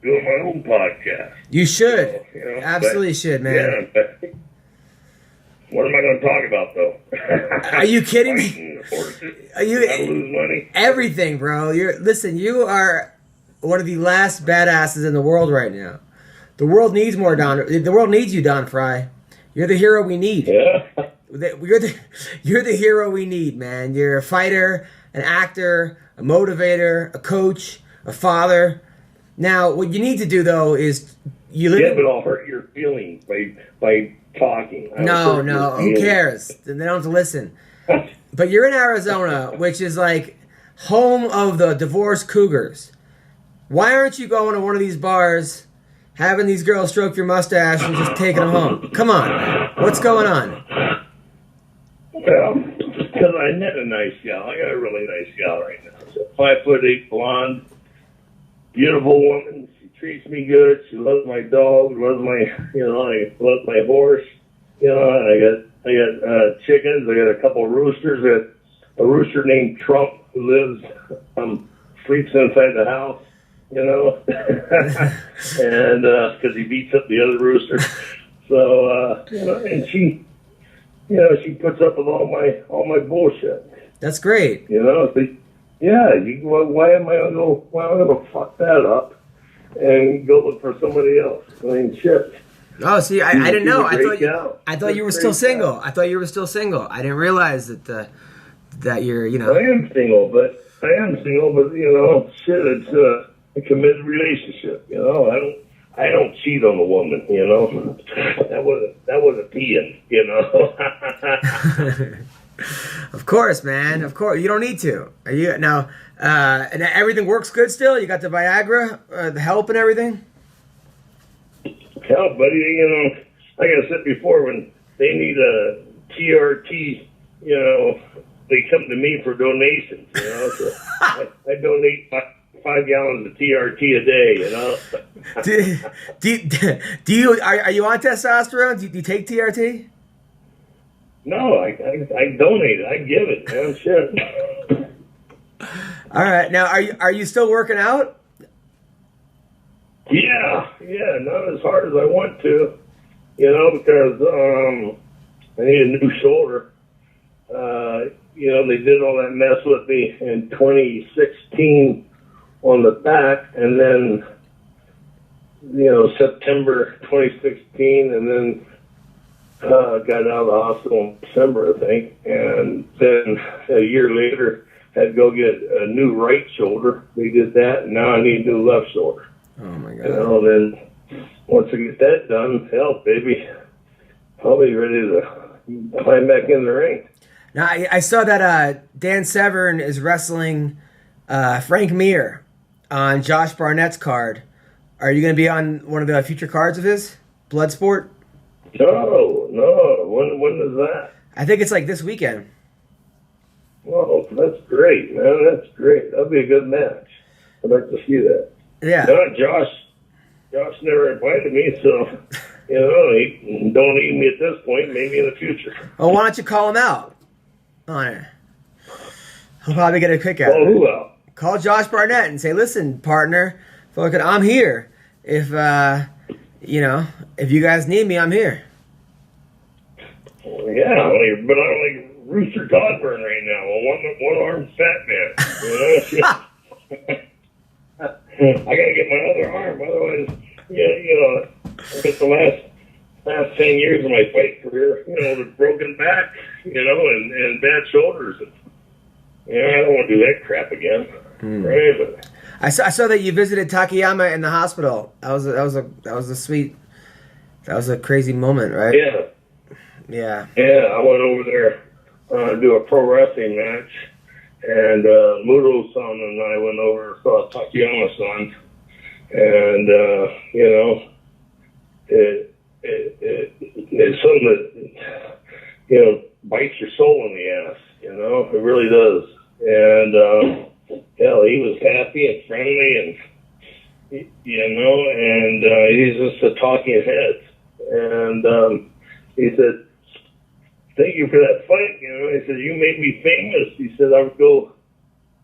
doing my own podcast. You should. Absolutely should, man. Yeah. What am I going to talk about, though? Are you kidding me? Are you? How to lose money? Everything, bro. You are one of the last badasses in the world right now. The world needs more The world needs you, Don Frye. You're the hero we need. Yeah. You're the hero we need, man. You're a fighter, an actor, a motivator, a coach, a father. Now, what you need to do, though, is Yeah, but I'll hurt your feelings by talking. No, who cares? They don't have to listen. But you're in Arizona, which is like home of the divorced cougars. Why aren't you going to one of these bars, having these girls stroke your mustache and just taking them home? Come on, man. What's going on? Well, because I met a nice gal. I got a really nice gal right now. She's a 5'8" blonde, beautiful woman. She treats me good. She loves my dog. Loves my, I love my horse. I got chickens. I got a couple of roosters. I got a rooster named Trump who lives, sleeps inside the house. And because he beats up the other rooster. So and she puts up with all my bullshit. That's great. Why am I gonna fuck that up and go look for somebody else? I mean, shit. Oh, see, I didn't know. I thought you were still single. Gal. I thought you were still single. I didn't realize that you're, I am single, but shit, a committed relationship. You know, I don't cheat on a woman. You know, that was a peeing. You know. Of course, man. Of course, you don't need to. Are you now? And everything works good still. You got the Viagra, the help, and everything. Hell, buddy, you know, like I said before, when they need a TRT, you know, they come to me for donations. You know, so I donate 5 gallons of TRT a day. You know. Do you are you on testosterone? Do you take TRT? No, I donate it. I give it, man. Shit. All right. Now, are you still working out? Yeah, not as hard as I want to, you know, because I need a new shoulder. You know, they did all that mess with me in 2016 on the back, and then, you know, September 2016, and then got out of the hospital in December, I think, and then a year later had to go get a new right shoulder. They did that, and now I need a new left shoulder. Oh my God! You know, then once I get that done, hell, baby, I'll be ready to climb back in the ring. Now I saw that Dan Severn is wrestling Frank Mir on Josh Barnett's card. Are you going to be on one of the future cards of his Bloodsport? No. When is that? I think it's like this weekend. Well, that's great, man. That's great. That'll be a good match. I'd like to see that. Yeah. No, Josh never invited me, so, you know, he don't need me at this point, maybe in the future. Well, why don't you call him out on it? He'll probably get a kick out. Call who out? Call Josh Barnett and say, listen, partner, I'm here. If, you know, if you guys need me, I'm here. Yeah, but I'm like Rooster Cogburn right now, a one-armed fat man. You know? I gotta get my other arm, otherwise, you know, I get the last 10 years of my fight career, you know, with broken back, you know, and bad shoulders. And, you know, I don't want to do that crap again. Right? But, I saw that you visited Takayama in the hospital. That was a crazy moment, right? yeah. Yeah. Yeah, I went over there to do a pro wrestling match, and Muto-san and I went over and saw Takayama-san, and you know, it's something that, you know, bites your soul in the ass. You know, it really does. And hell, he was happy and friendly, and you know, and he's just a talking head. And he said, thank you for that fight. You know, he said, you made me famous. He said, I would go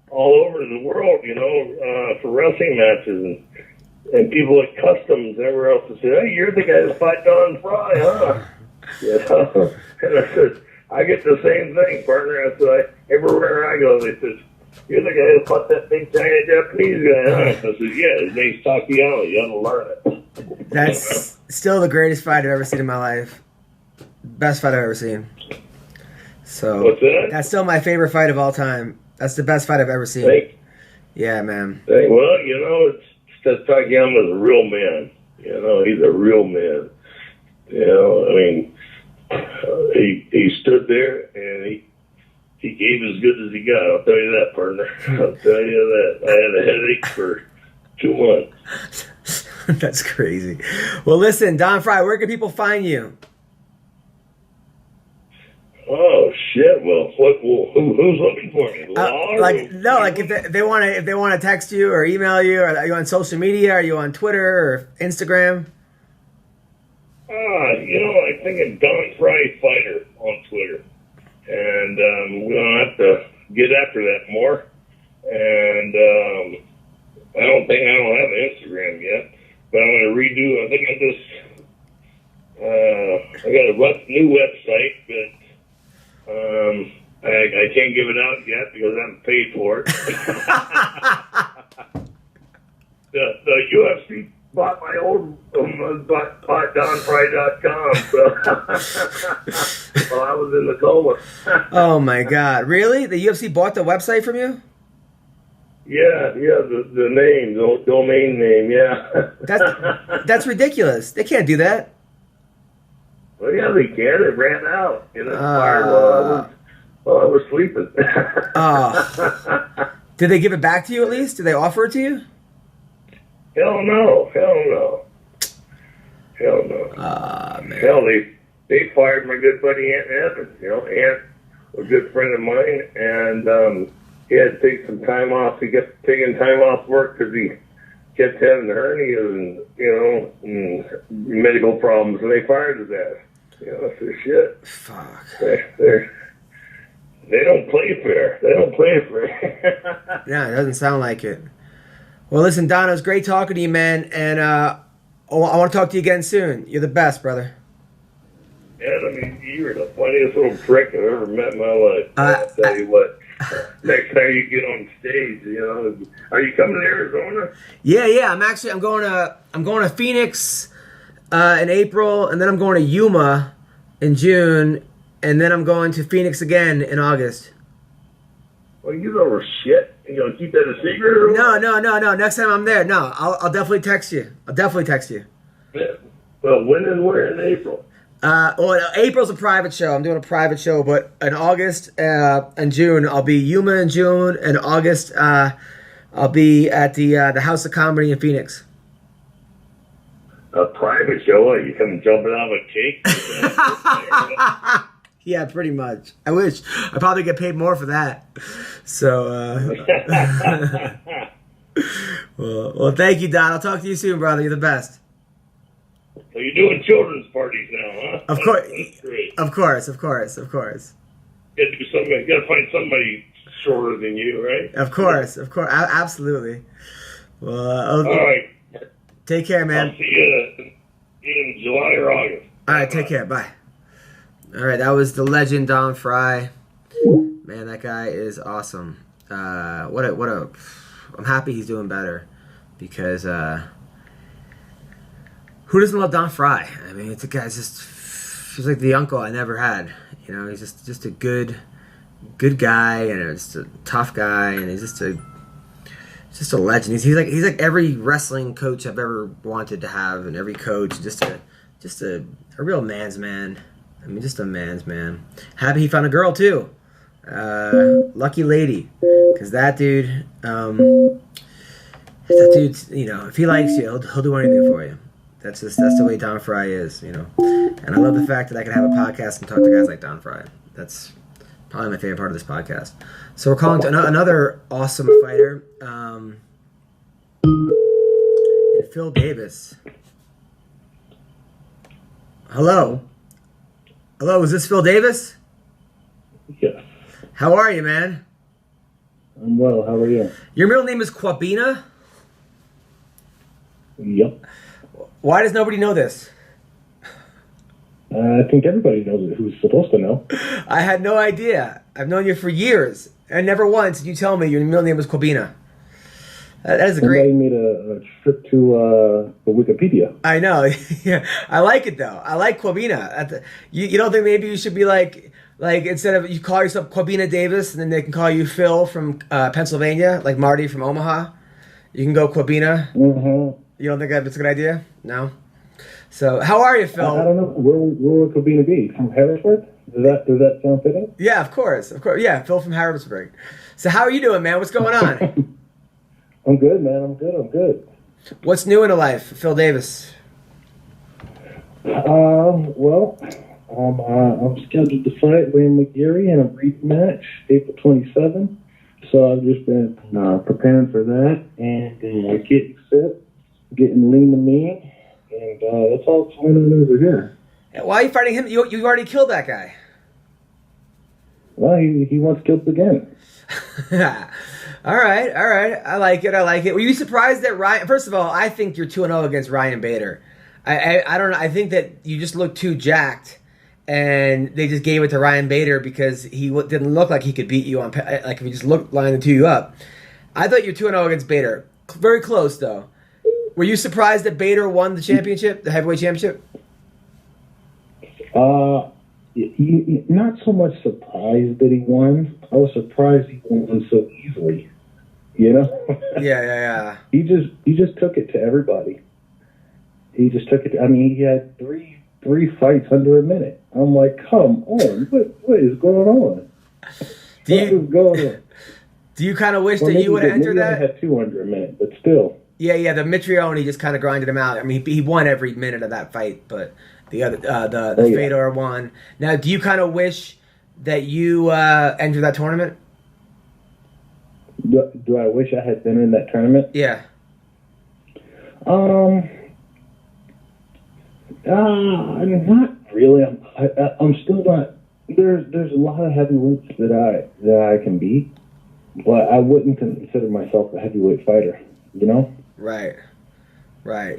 all over the world, you know, for wrestling matches, and people at customs everywhere else would say, hey, you're the guy that fought Don Frye, huh? You know? And I said, I get the same thing, partner. I said, everywhere I go, they said, you're the guy that fought that big giant Japanese guy, huh? I said, yeah, his name's Takayama. You ought to learn it. That's still the greatest fight I've ever seen in my life. Best fight I've ever seen. So what's that? That's still my favorite fight of all time. That's the best fight I've ever seen. Yeah, man. Well, you know, it's because Takayama's a real man. You know, he's a real man. You know, I mean, he stood there and he gave as good as he got. I'll tell you that, partner. I'll tell you that. I had a headache for 2 months. That's crazy. Well, listen, Don Frye, where can people find you? Oh shit! Well, who's looking for me? If they want to text you or email you, are you on social media? Are you on Twitter or Instagram? You know, I think I'm Don Frye Fighter on Twitter, and we're gonna have to get after that more. And I don't have an Instagram yet, but I'm gonna redo. I think I got a new website, but. I can't give it out yet because I haven't paid for it. the UFC bought my old bought DonFrye.com. So while I was in the coma. Oh my God! Really? The UFC bought the website from you? the name, the domain name, yeah. That's ridiculous. They can't do that. Well, yeah, they can. It ran out. You know, expired while I was sleeping. Did they give it back to you at least? Did they offer it to you? Hell no. Man. Hell, they fired my good buddy Ant Evans. You know, Ant was a good friend of mine, and he had to take some time off. He kept taking time off work because he kept having hernias and, you know, and medical problems, and they fired his ass. You know, that's their shit. Fuck. They don't play fair. Yeah, it doesn't sound like it. Well, listen, Don, it was great talking to you, man, and I want to talk to you again soon. You're the best, brother. Yeah, I mean, you're the funniest little prick I've ever met in my life. I'll tell you what. Next time you get on stage, you know, are you coming to Arizona? Yeah. I'm going to Phoenix in April, and then I'm going to Yuma in June, and then I'm going to Phoenix again in August. Well, you know shit. You gonna keep that a secret? Or No. Next time I'm there, no, I'll definitely text you. Yeah. Well, when and where in April? Well, April's a private show. I'm doing a private show, but in August and June, I'll be Yuma in June. In August, I'll be at the House of Comedy in Phoenix. A private show? You come jumping out of a cake? Yeah, pretty much. I wish. I probably get paid more for that. So, well, thank you, Don. I'll talk to you soon, brother. You're the best. So you're doing children's parties now, huh? Of course. That's great. Of course. You gotta find somebody shorter than you, right? Of course. Absolutely. Well, all right. Take care, man. I'll see you in July or August. All right, take care. Bye. All right, that was the legend Don Frye. Man, that guy is awesome. I'm happy he's doing better because who doesn't love Don Frye? I mean, it's a guy's he's like the uncle I never had. You know, he's just a good guy and just a tough guy, and he's just a legend. He's like every wrestling coach I've ever wanted to have, and every coach just a real man's man. I mean, just a man's man. Happy he found a girl too. Lucky lady, because that dude, you know, if he likes you, he'll do anything for you. That's the way Don Frye is, you know. And I love the fact that I can have a podcast and talk to guys like Don Frye. That's probably my favorite part of this podcast. So we're calling to another awesome fighter, Phil Davis. Hello, is this Phil Davis? Yes. How are you, man? I'm well. How are you? Your middle name is Kwabena? Yep. Why does nobody know this? I think everybody knows it who's supposed to know. I had no idea. I've known you for years, and never once did you tell me your middle name was Kwabena. That is a great... Somebody made a trip to the Wikipedia. I know. Yeah, I like it, though. I like Kwabena. You don't think maybe you should be like instead of you call yourself Kwabena Davis, and then they can call you Phil from Pennsylvania, like Marty from Omaha? You can go Kwabena? Mm-hmm. You don't think that's a good idea? No? So, how are you, Phil? I don't know. Where would Kwabena be? From Harrisburg? Does that sound fitting? Yeah, of course. Yeah, Phil from Harrisburg. So, how are you doing, man? What's going on? I'm good, man. I'm good. What's new in the life, Phil Davis? Well, I'm scheduled to fight Liam McGeary in a rematch April 27th. So I've just been preparing for that and getting fit, getting lean to mean, and that's all that's going on over here. Why are you fighting him? You've already killed that guy. Well, he wants killed again. All right. I like it. Were you surprised that Ryan... First of all, I think you're 2-0 against Ryan Bader. I don't know. I think that you just look too jacked, and they just gave it to Ryan Bader because he didn't look like he could beat you on... Like, if he just looked lining the two you up. I thought you were 2-0 against Bader. Very close, though. Were you surprised that Bader won the championship, the heavyweight championship? Not so much surprised that he won. I was surprised he won so easily. You know? Yeah. He just took it to everybody. He just took it. I mean, he had three fights under a minute. I'm like, come on, what is going on? What is going on? Do you kind of wish that you would have entered that? I had 2 under a minute, but still. Yeah. The Mitrione just kind of grinded him out. I mean, he won every minute of that fight, but the other, the Fedor won. Now, do you kind of wish that you entered that tournament? Do I wish I had been in that tournament? Yeah. Not really. I'm still not. There's a lot of heavyweights that I can beat, but I wouldn't consider myself a heavyweight fighter. You know? Right.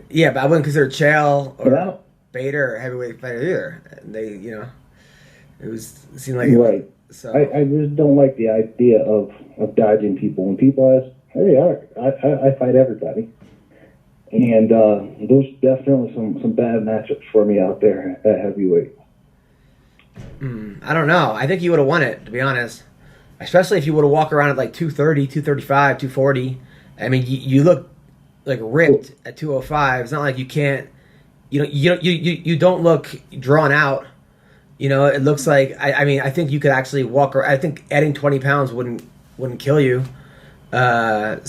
Yeah, but I wouldn't consider Chael or Bader a heavyweight fighter either. They, it seemed like right. So I just don't like the idea of dodging people. When people ask, "Hey, I fight everybody," and there's definitely some bad matchups for me out there at heavyweight. I don't know. I think you would have won it, to be honest. Especially if you would have walked around at like 230, 235, 240. I mean, you look like ripped at 205. It's not like you can't. You don't look drawn out. It looks like I mean I think you could actually walk around. I think adding 20 pounds wouldn't kill you. No,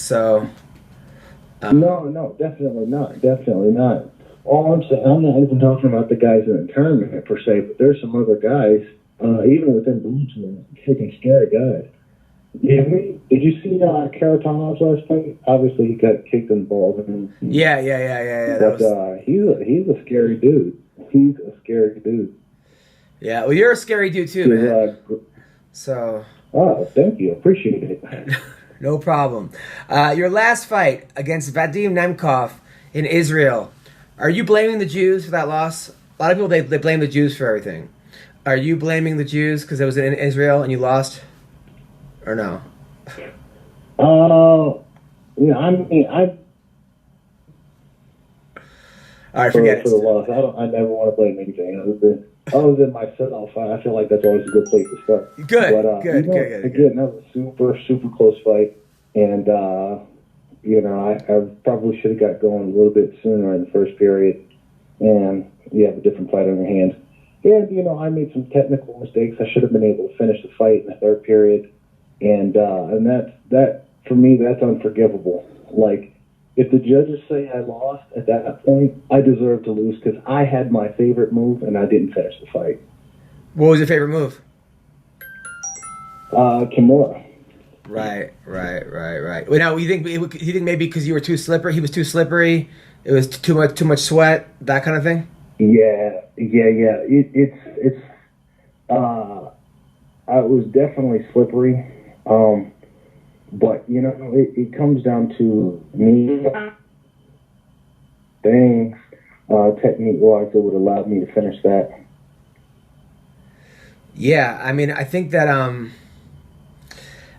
definitely not. All I'm saying, I'm not even talking about the guys in the tournament per se, but there's some other guys, even within Bluesman, freaking scary guys. Did you see Karatanov's last fight? Obviously, he got kicked in the balls. Yeah. But he's a scary dude. He's a scary dude. Yeah, well, you're a scary dude too, man. So. Oh, thank you. Appreciate it. No problem. Your last fight against Vadim Nemkov in Israel. Are you blaming the Jews for that loss? A lot of people, they blame the Jews for everything. Are you blaming the Jews because it was in Israel and you lost? Or no? I mean, all right, forget it. For the loss, I never want to blame anything other than myself. I feel like that's always a good place to start. Good. Again, that was a super, super close fight, and I probably should have got going a little bit sooner in the first period, and you have a different fight on your hands. And I made some technical mistakes. I should have been able to finish the fight in the third period, and that for me, that's unforgivable. Like, if the judges say I lost at that point, I deserve to lose because I had my favorite move and I didn't finish the fight. What was your favorite move? Kimura. Right. Well, now you think maybe because you were too slippery? He was too slippery. It was too much sweat. That kind of thing. Yeah. It's. I was definitely slippery. But it comes down to me things technique-wise that would allow me to finish that. Yeah, I mean, I think that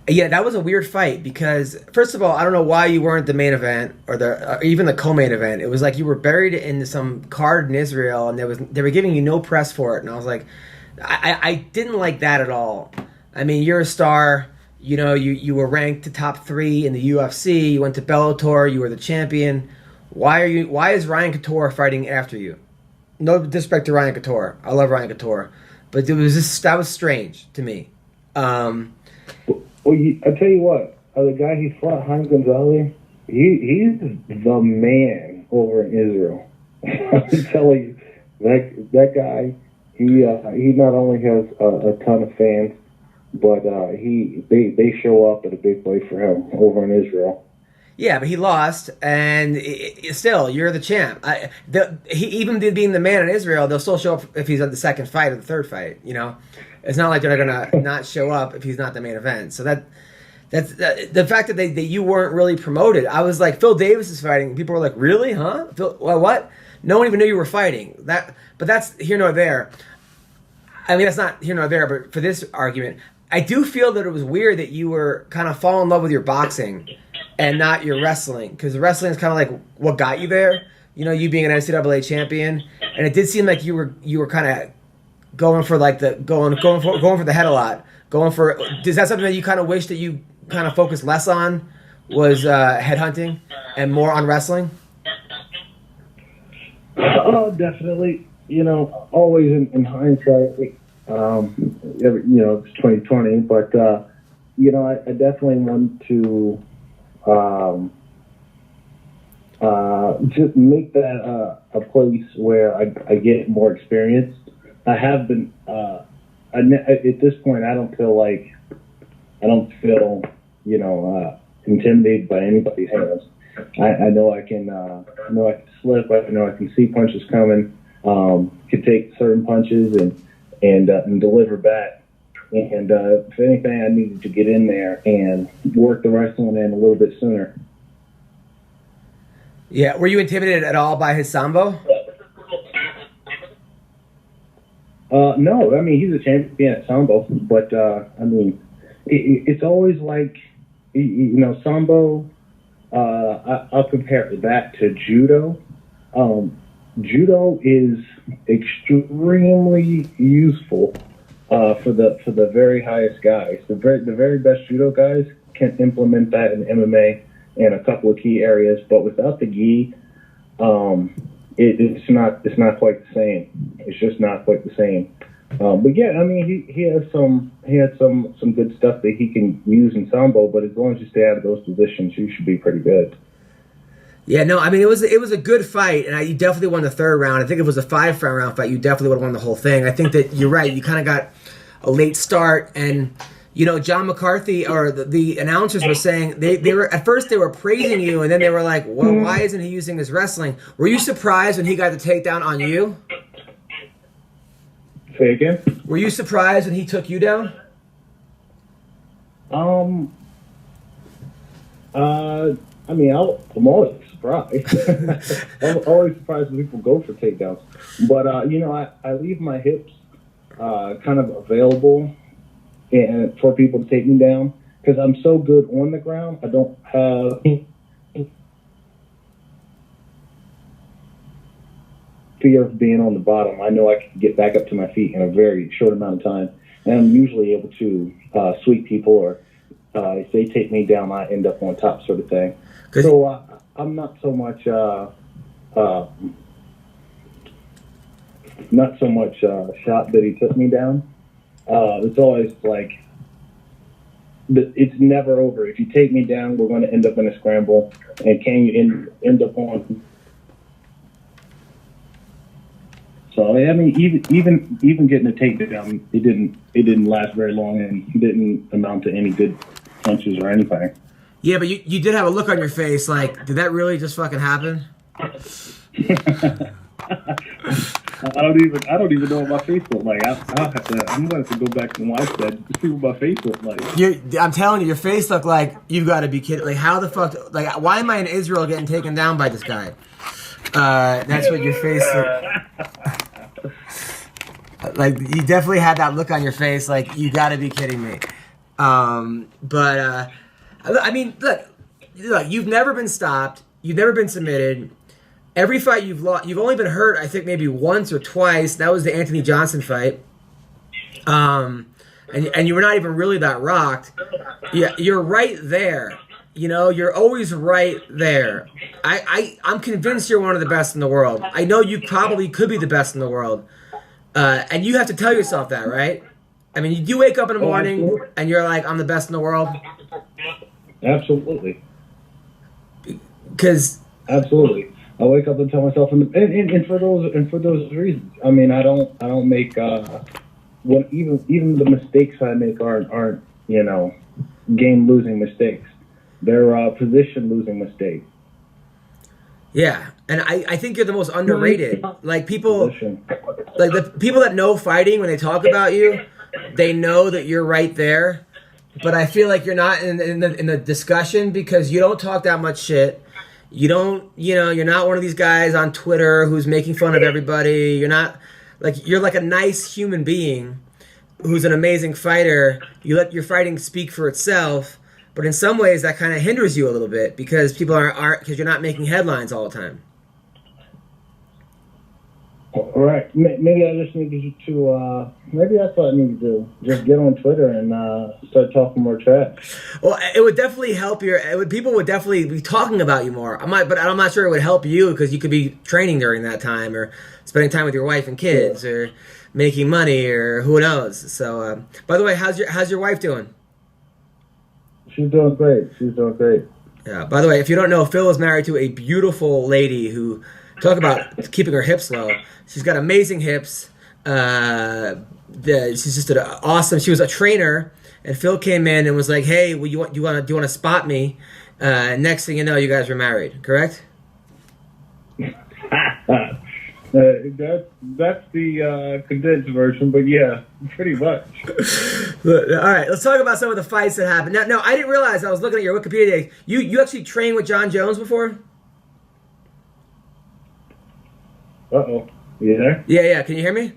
that was a weird fight because first of all, I don't know why you weren't the main event or even the co-main event. It was like you were buried in some card in Israel, and they were giving you no press for it, and I was like, I didn't like that at all. I mean, you're a star. You were ranked to top 3 in the UFC. You went to Bellator. You were the champion. Why is Ryan Couture fighting after you? No disrespect to Ryan Couture. I love Ryan Couture, but that was strange to me. Well, I tell you what, the guy he fought, Jaime Gonzalez, he's the man over in Israel. I'm telling you, that guy, he not only has a ton of fans, but they show up at a big place for him over in Israel. Yeah, but he lost, and still, you're the champ. Even being the man in Israel, they'll still show up if he's at the second fight or the third fight. It's not like they're gonna not show up if he's not the main event. So that's the fact that you weren't really promoted. I was like, Phil Davis is fighting. People were like, really, huh? Phil, what? No one even knew you were fighting. But that's here nor there. I mean, that's not here nor there. But for this argument, I do feel that it was weird that you were kind of fall in love with your boxing and not your wrestling, because wrestling is kind of like what got you there. You being an NCAA champion, and it did seem like you were kind of going for like going for the head a lot. Is that something that you kind of wish that you kind of focused less on was headhunting and more on wrestling? Oh, definitely. Always in hindsight, it's 2020, but I definitely want to just make that a place where I get more experience. I have been at this point. I don't feel intimidated by anybody's hands. I know I can slip. I know I can see punches coming. Can take certain punches and deliver back. And if anything, I needed to get in there and work the wrestling in a little bit sooner. Yeah. Were you intimidated at all by his sambo? No, I mean, he's a champion at sambo, but I mean, it's always like, sambo. I'll compare that to judo. Judo is extremely useful for the very highest guys. The very best judo guys can implement that in MMA in a couple of key areas, but without the gi, it's not quite the same. It's just not quite the same. But yeah, I mean, he had some good stuff that he can use in sambo, but as long as you stay out of those positions, you should be pretty good. Yeah, no, I mean, it was a good fight, and you definitely won the third round. I think if it was a 5-round fight, you definitely would have won the whole thing. I think that you're right. You kind of got a late start, and John McCarthy or the announcers were saying they were at first they were praising you, and then they were like, well, why isn't he using his wrestling? Were you surprised when he got the takedown on you? Say again? Were you surprised when he took you down? I mean, I'm always surprised. I'm always surprised when people go for takedowns. But, I leave my hips kind of available and for people to take me down because I'm so good on the ground. I don't have fear of being on the bottom. I know I can get back up to my feet in a very short amount of time. And I'm usually able to sweep people or if they take me down, I end up on top sort of thing. So I'm not so much shot that he took me down. It's always like it's never over. If you take me down, we're going to end up in a scramble. And can you end up on? So I mean, even getting a takedown, it didn't last very long and didn't amount to any good punches or anything. Yeah, but you did have a look on your face like, did that really just fucking happen? I don't even know what my face looked like. I'm going to have to go back and watch that to see what my face looked like. I'm telling you, your face looked like you've got to be kidding. Like, how the fuck? Like, why am I in Israel getting taken down by this guy? That's what your face looked like. You definitely had that look on your face. Like, you got to be kidding me. But I mean, look, you've never been stopped. You've never been submitted. Every fight you've lost, you've only been hurt, I think, maybe once or twice. That was the Anthony Johnson fight. And you were not even really that rocked. Yeah, you're right there. You're always right there. I'm convinced you're one of the best in the world. I know you probably could be the best in the world. And you have to tell yourself that, right? I mean, you wake up in the morning and you're like, I'm the best in the world. Absolutely. Because absolutely, I wake up and tell myself, and for those reasons. I mean, I don't make even the mistakes I make aren't game losing mistakes. They're position losing mistakes. Yeah, and I think you're the most underrated. Like people, like the people that know fighting, when they talk about you, they know that you're right there. But I feel like you're not in the discussion because you don't talk that much shit. You don't, you're not one of these guys on Twitter who's making fun of everybody. You're like a nice human being who's an amazing fighter. You let your fighting speak for itself. But in some ways, that kind of hinders you a little bit because people because you're not making headlines all the time. All right. Maybe I just need to, maybe that's what I need to do. Just get on Twitter and start talking more trash. Well, it would definitely help people would definitely be talking about you more. But I'm not sure it would help you because you could be training during that time or spending time with your wife and kids or making money or who knows. So, by the way, how's your wife doing? She's doing great. Yeah. By the way, if you don't know, Phil is married to a beautiful lady who talk about keeping her hips low. She's got amazing hips. She's just awesome. She was a trainer, and Phil came in and was like, "Hey, do you want to spot me?" Next thing you know, you guys were married. Correct? That's the condensed version, but yeah, pretty much. All right, let's talk about some of the fights that happened. Now, I didn't realize, I was looking at your Wikipedia. You actually trained with John Jones before? Uh-oh. You there? Yeah. Can you hear me?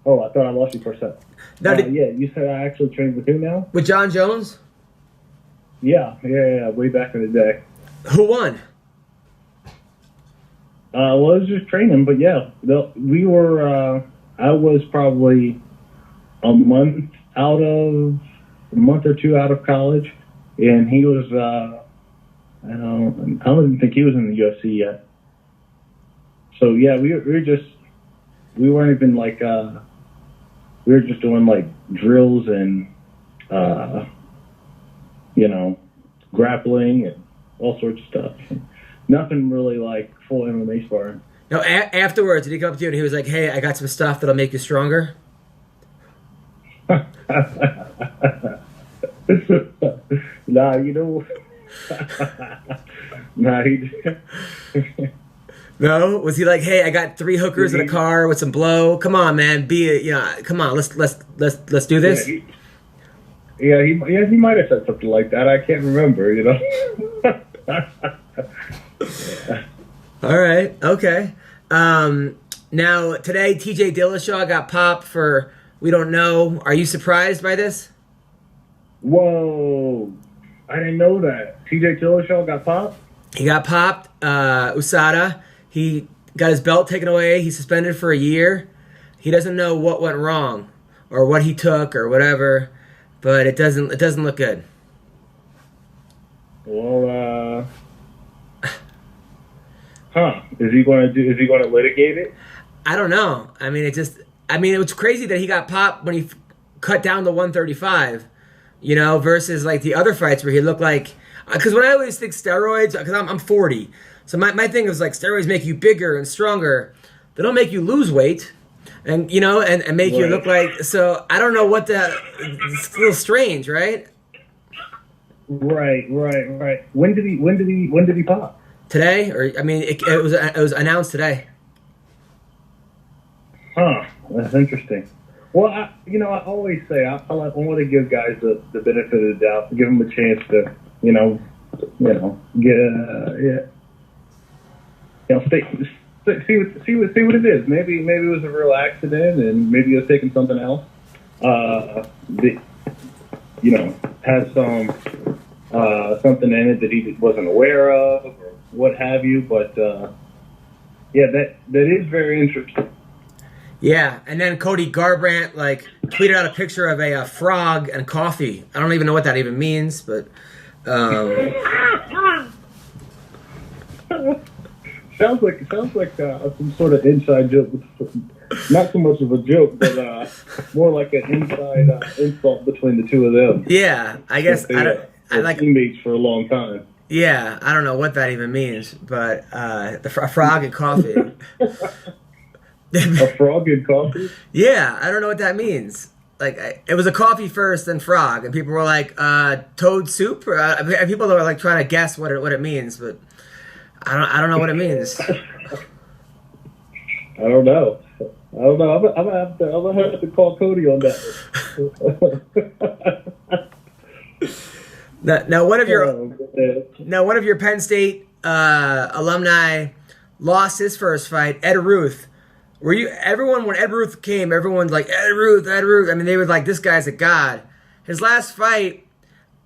Oh, I thought I lost you for a second. No, yeah, you said I actually trained with who now? With John Jones? Yeah, way back in the day. Who won? Well, I was just training, but yeah, we were, I was probably a month or two out of college, and he was, I don't even think he was in the UFC yet. So yeah, we weren't even like, we were just doing like drills and, grappling and all sorts of stuff. Nothing really like full MMA sparring. No, afterwards, did he come up to you and he was like, "Hey, I got some stuff that'll make you stronger"? Nah, nah, he didn't. No? Was he like, "Hey, I got 3 hookers in a car with some blow. Come on, man. Come on. Let's do this." Yeah, he might have said something like that. I can't remember, Yeah. All right. Okay. Now today, TJ Dillashaw got popped for we don't know. Are you surprised by this? Whoa! I didn't know that. TJ Dillashaw got popped. He got popped. USADA. He got his belt taken away. He's suspended for a year. He doesn't know what went wrong or what he took or whatever, but it doesn't look good. Well, Is he going to litigate it? I don't know. I mean, it was crazy that he got popped when he cut down to 135, versus like the other fights where he looked like, because when I always think steroids, because I'm 40, so my thing is like steroids make you bigger and stronger. They don't make you lose weight, and and make you look like. So I don't know what it's a little strange, right? Right. When did he pop? Today, or it was announced today. That's interesting. Well, I always say I want to give guys the benefit of the doubt, give them a chance to, see what it is. Maybe it was a real accident, and maybe he was taking something else. Has some something in it that he wasn't aware of, or what have you. But that is very interesting. Yeah, and then Cody Garbrandt tweeted out a picture of a frog and coffee. I don't even know what that even means, but sounds like some sort of inside joke. Not so much of a joke, but more like an inside insult between the two of them. Yeah, I guess I like teammates for a long time. Yeah, I don't know what that even means, but a frog and coffee. A frog and coffee? Yeah, I don't know what that means. It was a coffee first, then frog, and people were like, toad soup? Or, people are trying to guess what it means, but I don't know what it means. I don't know. I'm gonna have to call Cody on that. Now, one of your Penn State alumni lost his first fight, Ed Ruth. When Ed Ruth came, everyone's like, Ed Ruth. They were like, this guy's a god. His last fight,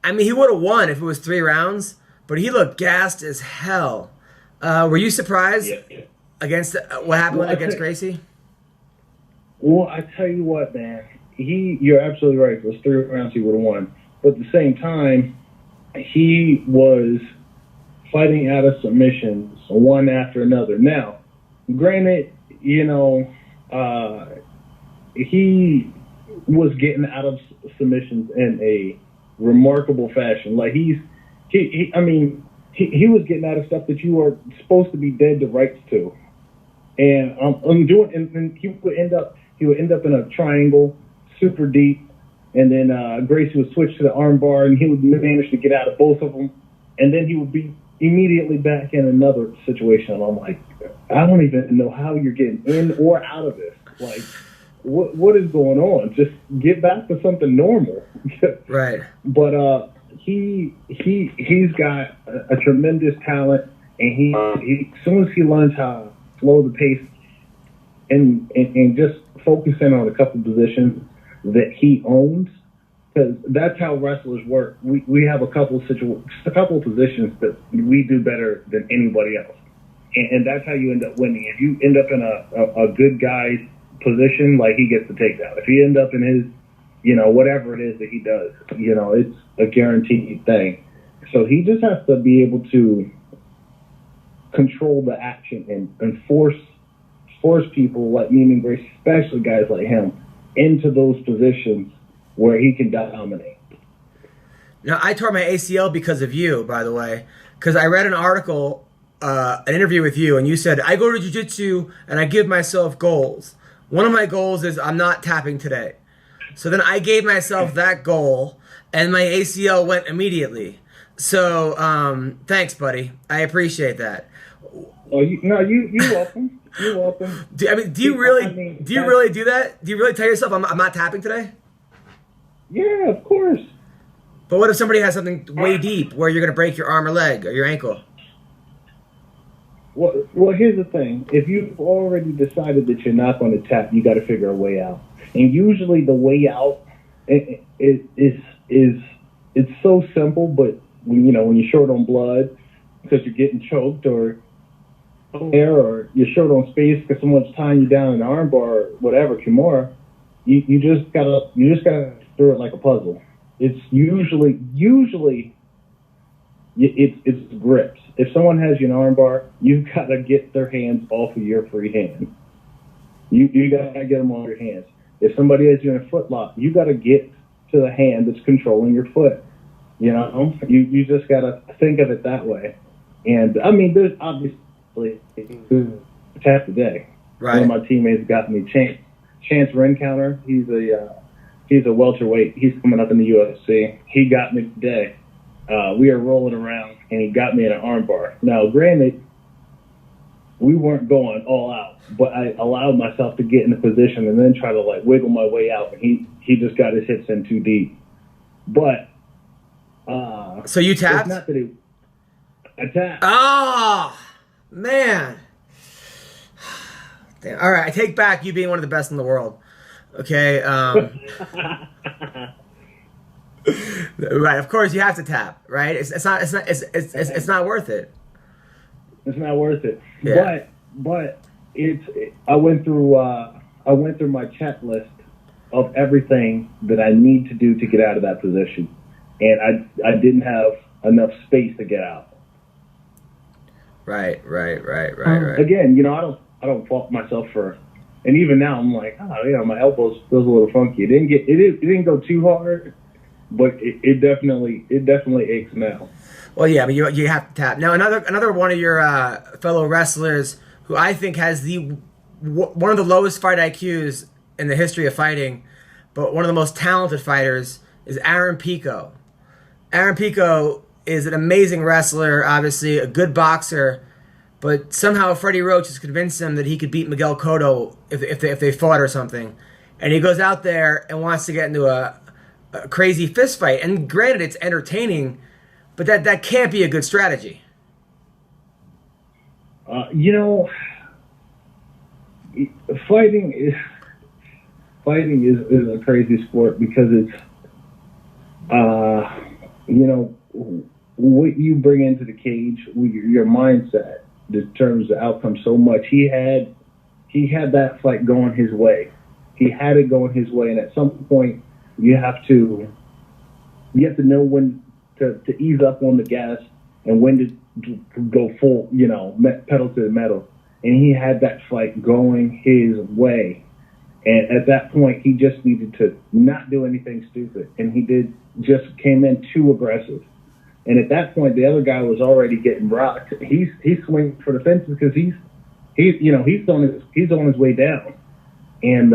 he would have won if it was 3 rounds, but he looked gassed as hell. Were you surprised? against what happened Well, against Gracie? Well, I tell you what, man. You're absolutely right. If it was 3 rounds, he would have won. But at the same time, he was fighting out of submissions one after another. Now, granted, you know, he was getting out of submissions in a remarkable fashion. Like he was getting out of stuff that you are supposed to be dead to rights to. And and he would end up in a triangle, super deep, and then Gracie would switch to the arm bar, and he would manage to get out of both of them, and then he would be immediately back in another situation. And I'm like, I don't even know how you're getting in or out of this. Like, what is going on? Just get back to something normal. Right. But he's got a tremendous talent, and he as soon as he learns how to slow the pace and just focus in on a couple positions that he owns, because that's how wrestlers work. We have a couple positions that we do better than anybody else, and that's how you end up winning. If you end up in a good guy's position, like, he gets the takedown. If he ends up in his, you know, whatever it is that he does, you know, it's a guaranteed thing. So he just has to be able to control the action and force people like me and Grace, especially guys like him, into those positions where he can dominate. Now, I tore my ACL because of you, by the way, because I read an article, an interview with you, and you said, I go to jiu-jitsu and I give myself goals. One of my goals is I'm not tapping today. So then I gave myself that goal, and my ACL went immediately. So thanks, buddy. I appreciate that. Oh, you're welcome. You're welcome. Do you really do that? Do you really tell yourself I'm not tapping today? Yeah, of course. But what if somebody has something way deep where you're going to break your arm or leg or your ankle? Well, here's the thing. If you've already decided that you're not going to tap, you got to figure a way out. And usually the way out is it's so simple, but when you're short on blood because you're getting choked or you're short on space because someone's tying you down in an arm bar or whatever, Kimura, you just gotta do it like a puzzle. It's usually it's grips. If someone has you in an arm bar, you've got to get their hands off of your free hand. You got to get them on your hands. If somebody has you in a foot lock, you got to get to the hand that's controlling your foot. You know, you just got to think of it that way. And I mean, there's obviously tap today. Right. One of my teammates got me Chance Rencounter. He's a welterweight. He's coming up in the UFC. He got me today. We are rolling around, and he got me in an arm bar. Now, granted, we weren't going all out, but I allowed myself to get in a position and then try to wiggle my way out. And he just got his hips in too deep. But so you tapped? It's not that I tapped. Oh man! Damn. All right, I take back you being one of the best in the world. Okay. Right, of course you have to tap, right? It's not worth it. It's not worth it. Yeah. But I went through my checklist of everything that I need to do to get out of that position, and I didn't have enough space to get out. Right. Again, I don't fault myself for, and even now I'm like, my elbows feels a little funky. It didn't go too hard. But it definitely aches now. Well, yeah, but you have to tap. Now, another one of your fellow wrestlers who I think has one of the lowest fight IQs in the history of fighting, but one of the most talented fighters is Aaron Pico. Aaron Pico is an amazing wrestler, obviously a good boxer, but somehow Freddie Roach has convinced him that he could beat Miguel Cotto if they fought or something, and he goes out there and wants to get into a crazy fist fight. And granted, it's entertaining, but that can't be a good strategy. Fighting is a crazy sport because it's what you bring into the cage, your mindset. determines the outcome so much. He had that fight going his way. He had it going his way, and at some point you have to know when to ease up on the gas and when to go full, pedal to the metal. And he had that fight going his way. And at that point, he just needed to not do anything stupid. And he just came in too aggressive. And at that point, the other guy was already getting rocked. He's swinging for the fences because he's on his way down. And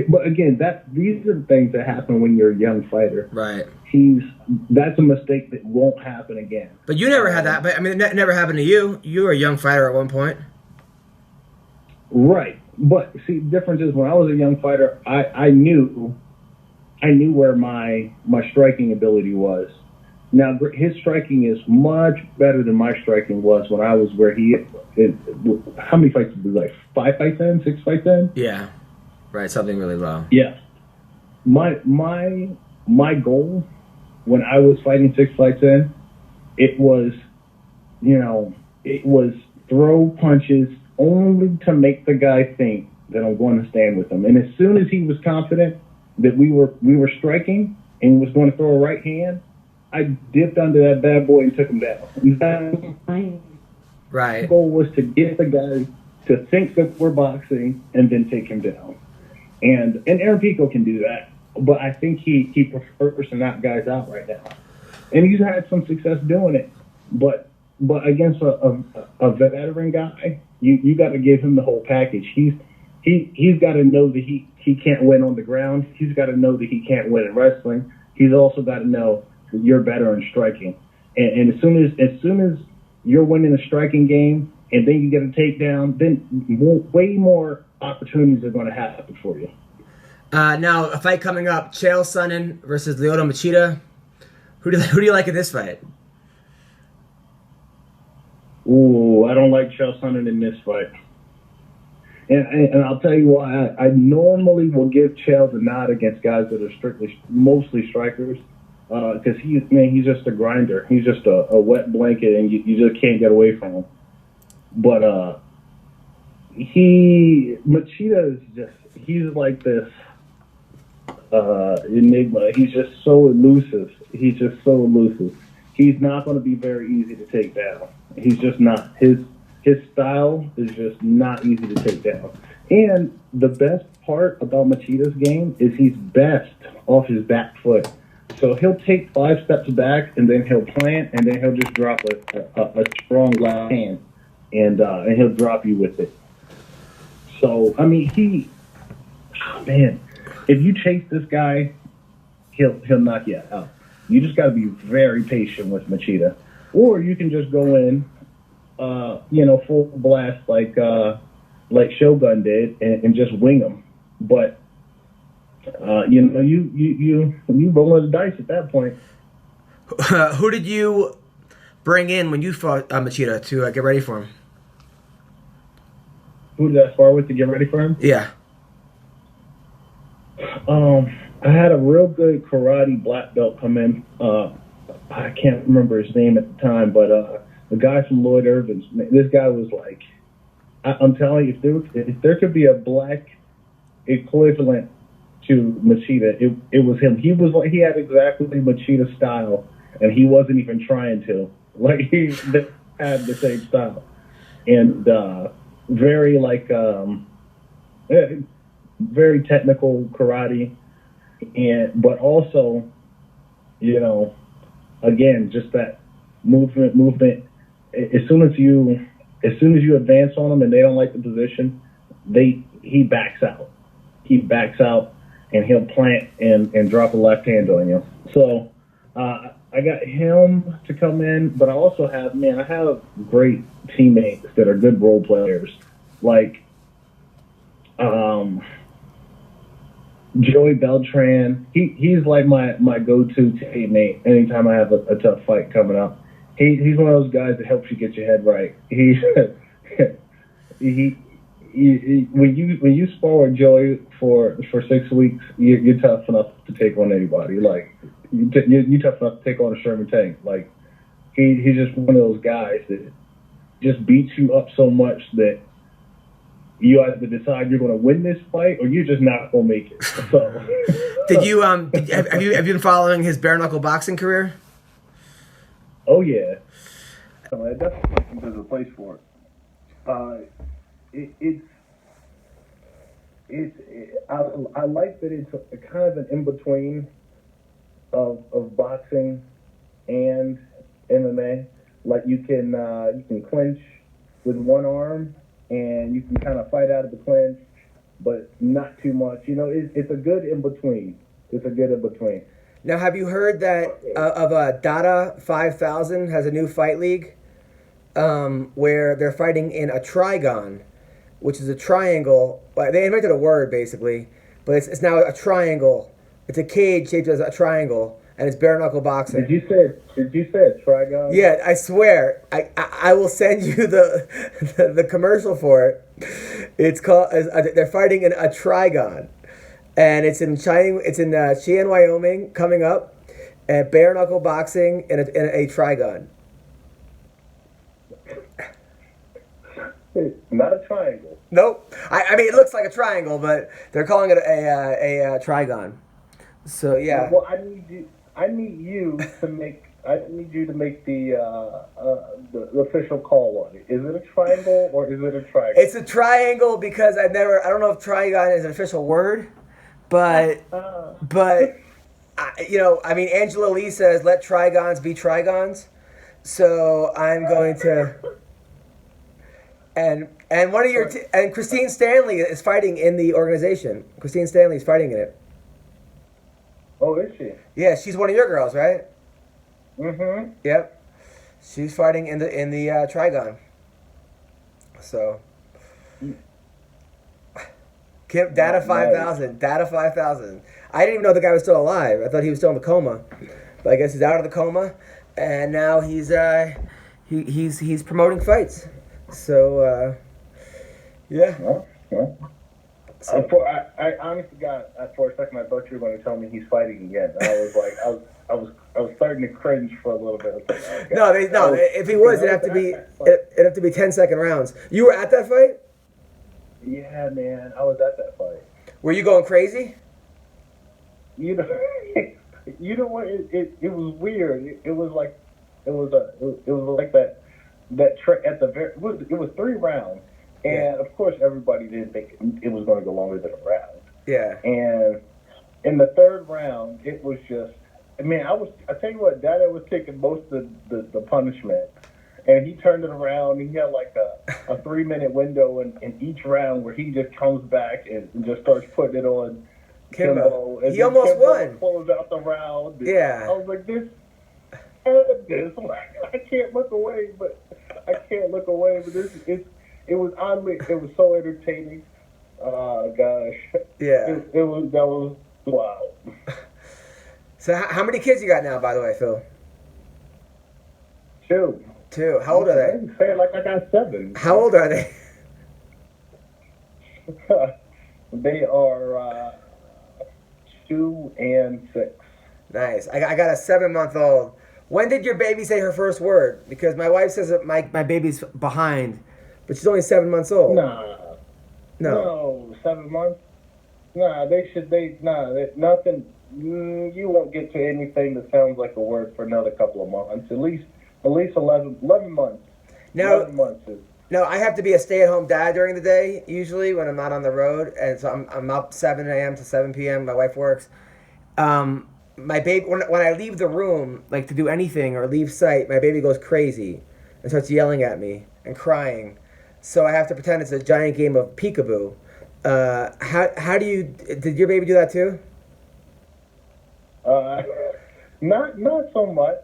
but again, these are the things that happen when you're a young fighter. Right. That's a mistake that won't happen again. But you never had that. But I mean, it never happened to you. You were a young fighter at one point. Right. But see, the difference is when I was a young fighter, I knew where my striking ability was. Now, his striking is much better than my striking was when I was where he. How many fights did he do? Like 5 fights in, 6 fights in? Yeah, right. Something really low. Yeah. My goal when I was fighting 6 fights in, it was throw punches only to make the guy think that I'm going to stand with him. And as soon as he was confident that we were striking and was going to throw a right hand, I dipped under that bad boy and took him down. Right. The goal was to get the guy to think that we're boxing and then take him down. And Aaron Pico can do that, but I think he prefers to knock guys out right now. And he's had some success doing it. But against a veteran guy, you got to give him the whole package. He's got to know that he can't win on the ground. He's got to know that he can't win in wrestling. He's also got to know that you're better in striking. And as soon as you're winning a striking game and then you get a takedown, then way more opportunities are going to happen for you. Now, a fight coming up: Chael Sonnen versus Lyoto Machida. Who do you like in this fight? Ooh, I don't like Chael Sonnen in this fight. And I'll tell you why. I normally will give Chael the nod against guys that are mostly strikers, because he's just a grinder. He's just a wet blanket, and you just can't get away from him. But Machida he's like this enigma. He's just so elusive. He's not going to be very easy to take down. He's just not. His style is just not easy to take down. And the best part about Machida's game is he's best off his back foot. So he'll take 5 steps back, and then he'll plant, and then he'll just drop a strong left hand, and he'll drop you with it. So, I mean, if you chase this guy, he'll knock you out. You just got to be very patient with Machida. Or you can just go in, full blast like Shogun did, and just wing him. But you rolling the dice at that point. Who did you bring in when you fought Machida to get ready for him? Who did I spar with to get ready for him? Yeah. I had a real good karate black belt come in. I can't remember his name at the time, but the guy from Lloyd Irvin's. This guy was like, I'm telling you, if there could be a black equivalent to Machida, it was him. He had exactly Machida's style, and he wasn't even trying to. Like, he had the same style, and very very technical karate, but also, again, just that movement. As soon as you advance on them and they don't like the position, he backs out. He backs out, and he'll plant and drop a left hand on you. So I got him to come in, but I also have great teammates that are good role players, like Joey Beltran. He's like my go-to teammate anytime I have a tough fight coming up. He's one of those guys that helps you get your head right. When you spar with Joey for 6 weeks, you're tough enough to take on anybody. Like you're tough enough to take on a Sherman tank. Like he's just one of those guys that just beats you up so much that you either decide you're going to win this fight or you're just not going to make it. So, Did you have you been following his bare knuckle boxing career? oh yeah, I definitely think there's a place for it. I like that it's a kind of an in between of boxing and MMA. Like you can clinch with one arm and you can kind of fight out of the clinch, but not too much. You know, it's a good in between. It's a good in between. Now, have you heard that Dada 5000 has a new fight league where they're fighting in a trigon, which is a triangle. They invented a word basically, but it's now a triangle. It's a cage shaped as a triangle, and it's bare knuckle boxing. Did you say a trigon? Yeah, I swear. I will send you the commercial for it. It's called. They're fighting in a trigon, and it's in Cheyenne, Wyoming, coming up. Bare knuckle boxing in a trigon. Not a triangle. Nope. I mean, it looks like a triangle, but they're calling it a trigon. So yeah. Well, I need you to make the official call on it. Is it a triangle or is it a triangle? It's a triangle because I don't know if trigon is an official word, but Angela Lee says let trigons be trigons, so I'm going to. And one of your and Christine Stanley is fighting in the organization. Christine Stanley is fighting in it. Oh, is she? Yeah, she's one of your girls, right? Mm-hmm. Yep. She's fighting in the trigon. So. Kim, Data 5000. Data 5000. I didn't even know the guy was still alive. I thought he was still in the coma, but I guess he's out of the coma, and now he's promoting fights. So yeah. Well. I honestly for a second I thought you were going to tell me he's fighting again. And I was like, I was starting to cringe for a little bit. Like, okay. No. If he was, it'd have to be 10-second rounds. You were at that fight? Yeah, man, I was at that fight. Were you going crazy? You know what? It was weird. It was like that trick at the very. It was 3 rounds. And, of course, everybody didn't think it was going to go longer than a round. Yeah. And in the 3rd round, it was just, I tell you what, Dada was taking most of the punishment. And he turned it around. He had like a 3-minute window in each round where he just comes back and just starts putting it on Kimbo. And he almost won. Closed out the round. Yeah. I was like, I can't look away, but it was so entertaining. Gosh. Yeah. That was wow. So how many kids you got now, by the way, Phil? 2. How old are they? Say it like I got 7. How old are they? They are 2 and 6. Nice. I got a 7-month-old. When did your baby say her first word? Because my wife says that my baby's behind, but she's only 7 months old. No, 7 months. Nothing. You won't get to anything that sounds like a word for another couple of months. At least 11 months. Now, 11 months is. No, I have to be a stay-at-home dad during the day, usually, when I'm not on the road. And so I'm up 7 a.m. to 7 p.m. My wife works. My baby, when I leave the room, like to do anything or leave sight, my baby goes crazy and starts yelling at me and crying. So I have to pretend it's a giant game of peekaboo. Did your baby do that too? Not so much,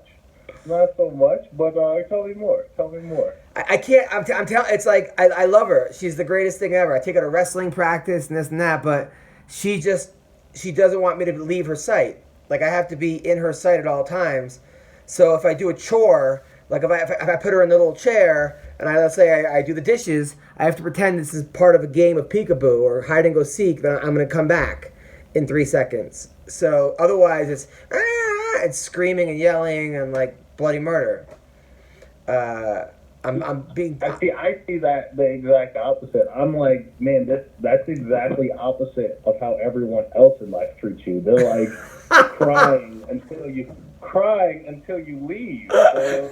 but tell me more. I can't. I'm telling. It's like I love her. She's the greatest thing ever. I take her to wrestling practice and this and that, but she doesn't want me to leave her sight. Like I have to be in her sight at all times. So if I do a chore, like if I put her in the little chair and let's say I do the dishes, I have to pretend this is part of a game of peekaboo or hide and go seek. That I'm going to come back in 3 seconds. So otherwise it's screaming and yelling and like bloody murder. I'm being. I see that the exact opposite. I'm like, man, that's exactly opposite of how everyone else in life treats you. They're like crying until you leave. So,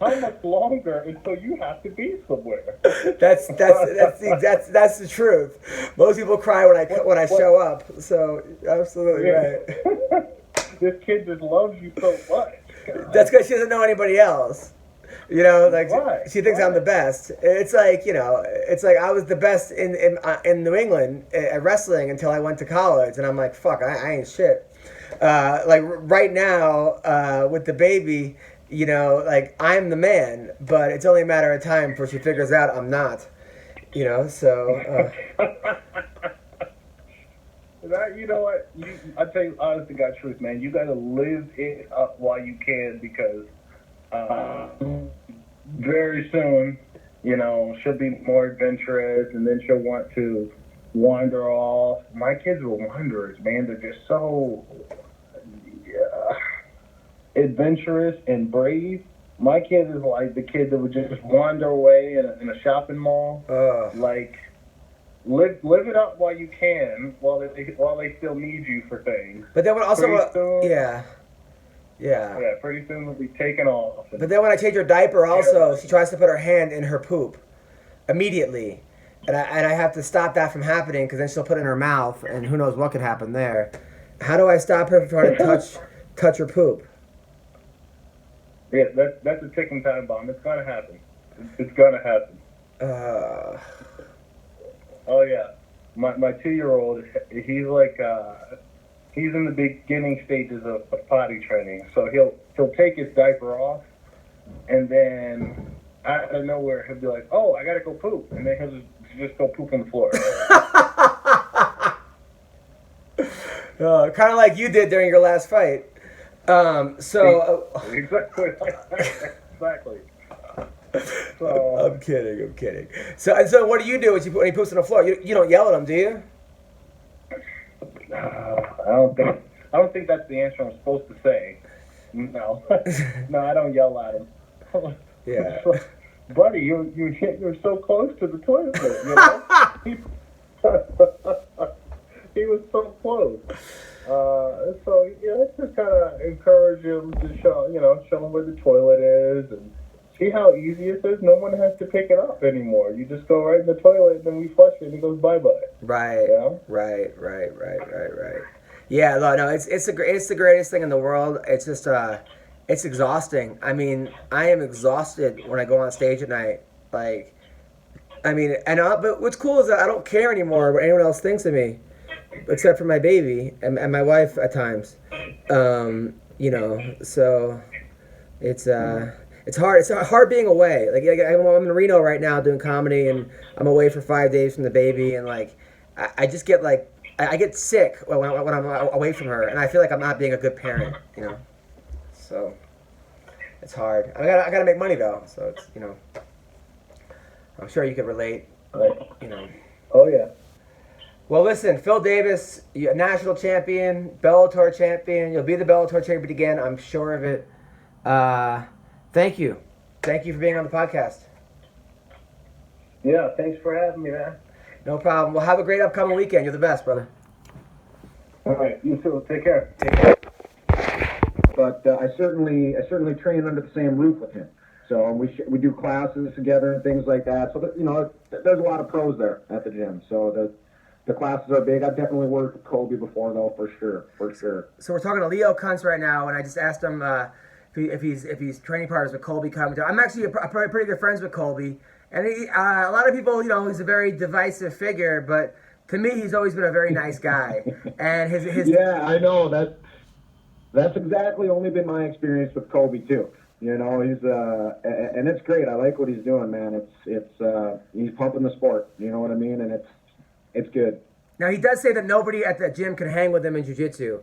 how much longer until you have to be somewhere? That's the truth. Most people cry when I show up. So absolutely right. This kid just loves you so much. God. That's because she doesn't know anybody else. You know, like Why? she thinks I'm the best. It's like, you know, it's like I was the best in New England at wrestling until I went to college, and I'm like, fuck, I ain't shit. Like right now with the baby, you know, like I'm the man, but it's only a matter of time before she figures out I'm not. You know, so. You know what? I tell you, honest to God truth, man. You gotta live it up while you can, because very soon, you know, she'll be more adventurous, and then she'll want to wander off. My kids were wanderers, man. They're just so adventurous and brave. My kid is like the kid that would just wander away in a shopping mall. Like, live it up while you can, while they still need you for things. But then also, Yeah, pretty soon we'll be taking off. But then when I change her diaper, also, she tries to put her hand in her poop immediately. And I have to stop that from happening, because then she'll put it in her mouth, and who knows what could happen there. How do I stop her from trying to touch her poop? Yeah, that's a ticking time bomb. It's gonna happen. It's gonna happen. Oh yeah, my 2-year-old, he's like he's in the beginning stages of potty training. So he'll take his diaper off, and then out of nowhere he'll be like, "Oh, I gotta go poop," and then he'll just go poop on the floor. Kind of like you did during your last fight. Exactly. Exactly. So, I'm kidding. So what do you do when he poops on the floor? You don't yell at him, do you? I don't think that's the answer I'm supposed to say. No, no, I don't yell at him. Yeah, buddy, you're so close to the toilet. You know, he was so close. So yeah, just kind of encourage him to show him where the toilet is, and see how easy it is. No one has to pick it up anymore. You just go right in the toilet, and then we flush it, and it goes bye-bye. Right. Yeah? Right. Yeah, no, it's the greatest thing in the world. It's just it's exhausting. I mean, I am exhausted when I go on stage at night. Like, I mean, but what's cool is that I don't care anymore what anyone else thinks of me, except for my baby and my wife at times. You know, so it's hard. It's hard being away. Like I'm in Reno right now doing comedy, and I'm away for 5 days from the baby, and like I just get like I get sick when I'm away from her, and I feel like I'm not being a good parent. You know, so it's hard. I gotta make money though, so it's, you know, I'm sure you could relate. You know. Oh yeah. Well, listen, Phil Davis, you're a national champion, Bellator champion. You'll be the Bellator champion again. I'm sure of it. Thank you for being on the podcast. Yeah, thanks for having me, man. No problem. Well, have a great upcoming weekend. You're the best, brother. All right, you too. Take care. But I certainly train under the same roof with him. So we do classes together and things like that. So that, you know, there's a lot of pros there at the gym. So the classes are big. I've definitely worked with Kobe before, though, for sure. So we're talking to Leo Koontz right now, and I just asked him if he's training partners with Colby Covington. I'm actually pretty good friends with Colby, and a lot of people, you know, he's a very divisive figure, but to me, he's always been a very nice guy. And his yeah, I know that's exactly only been my experience with Kobe too. You know, he's and it's great. I like what he's doing, man. It's he's pumping the sport. You know what I mean? And it's good. Now he does say that nobody at the gym can hang with him in jiu-jitsu.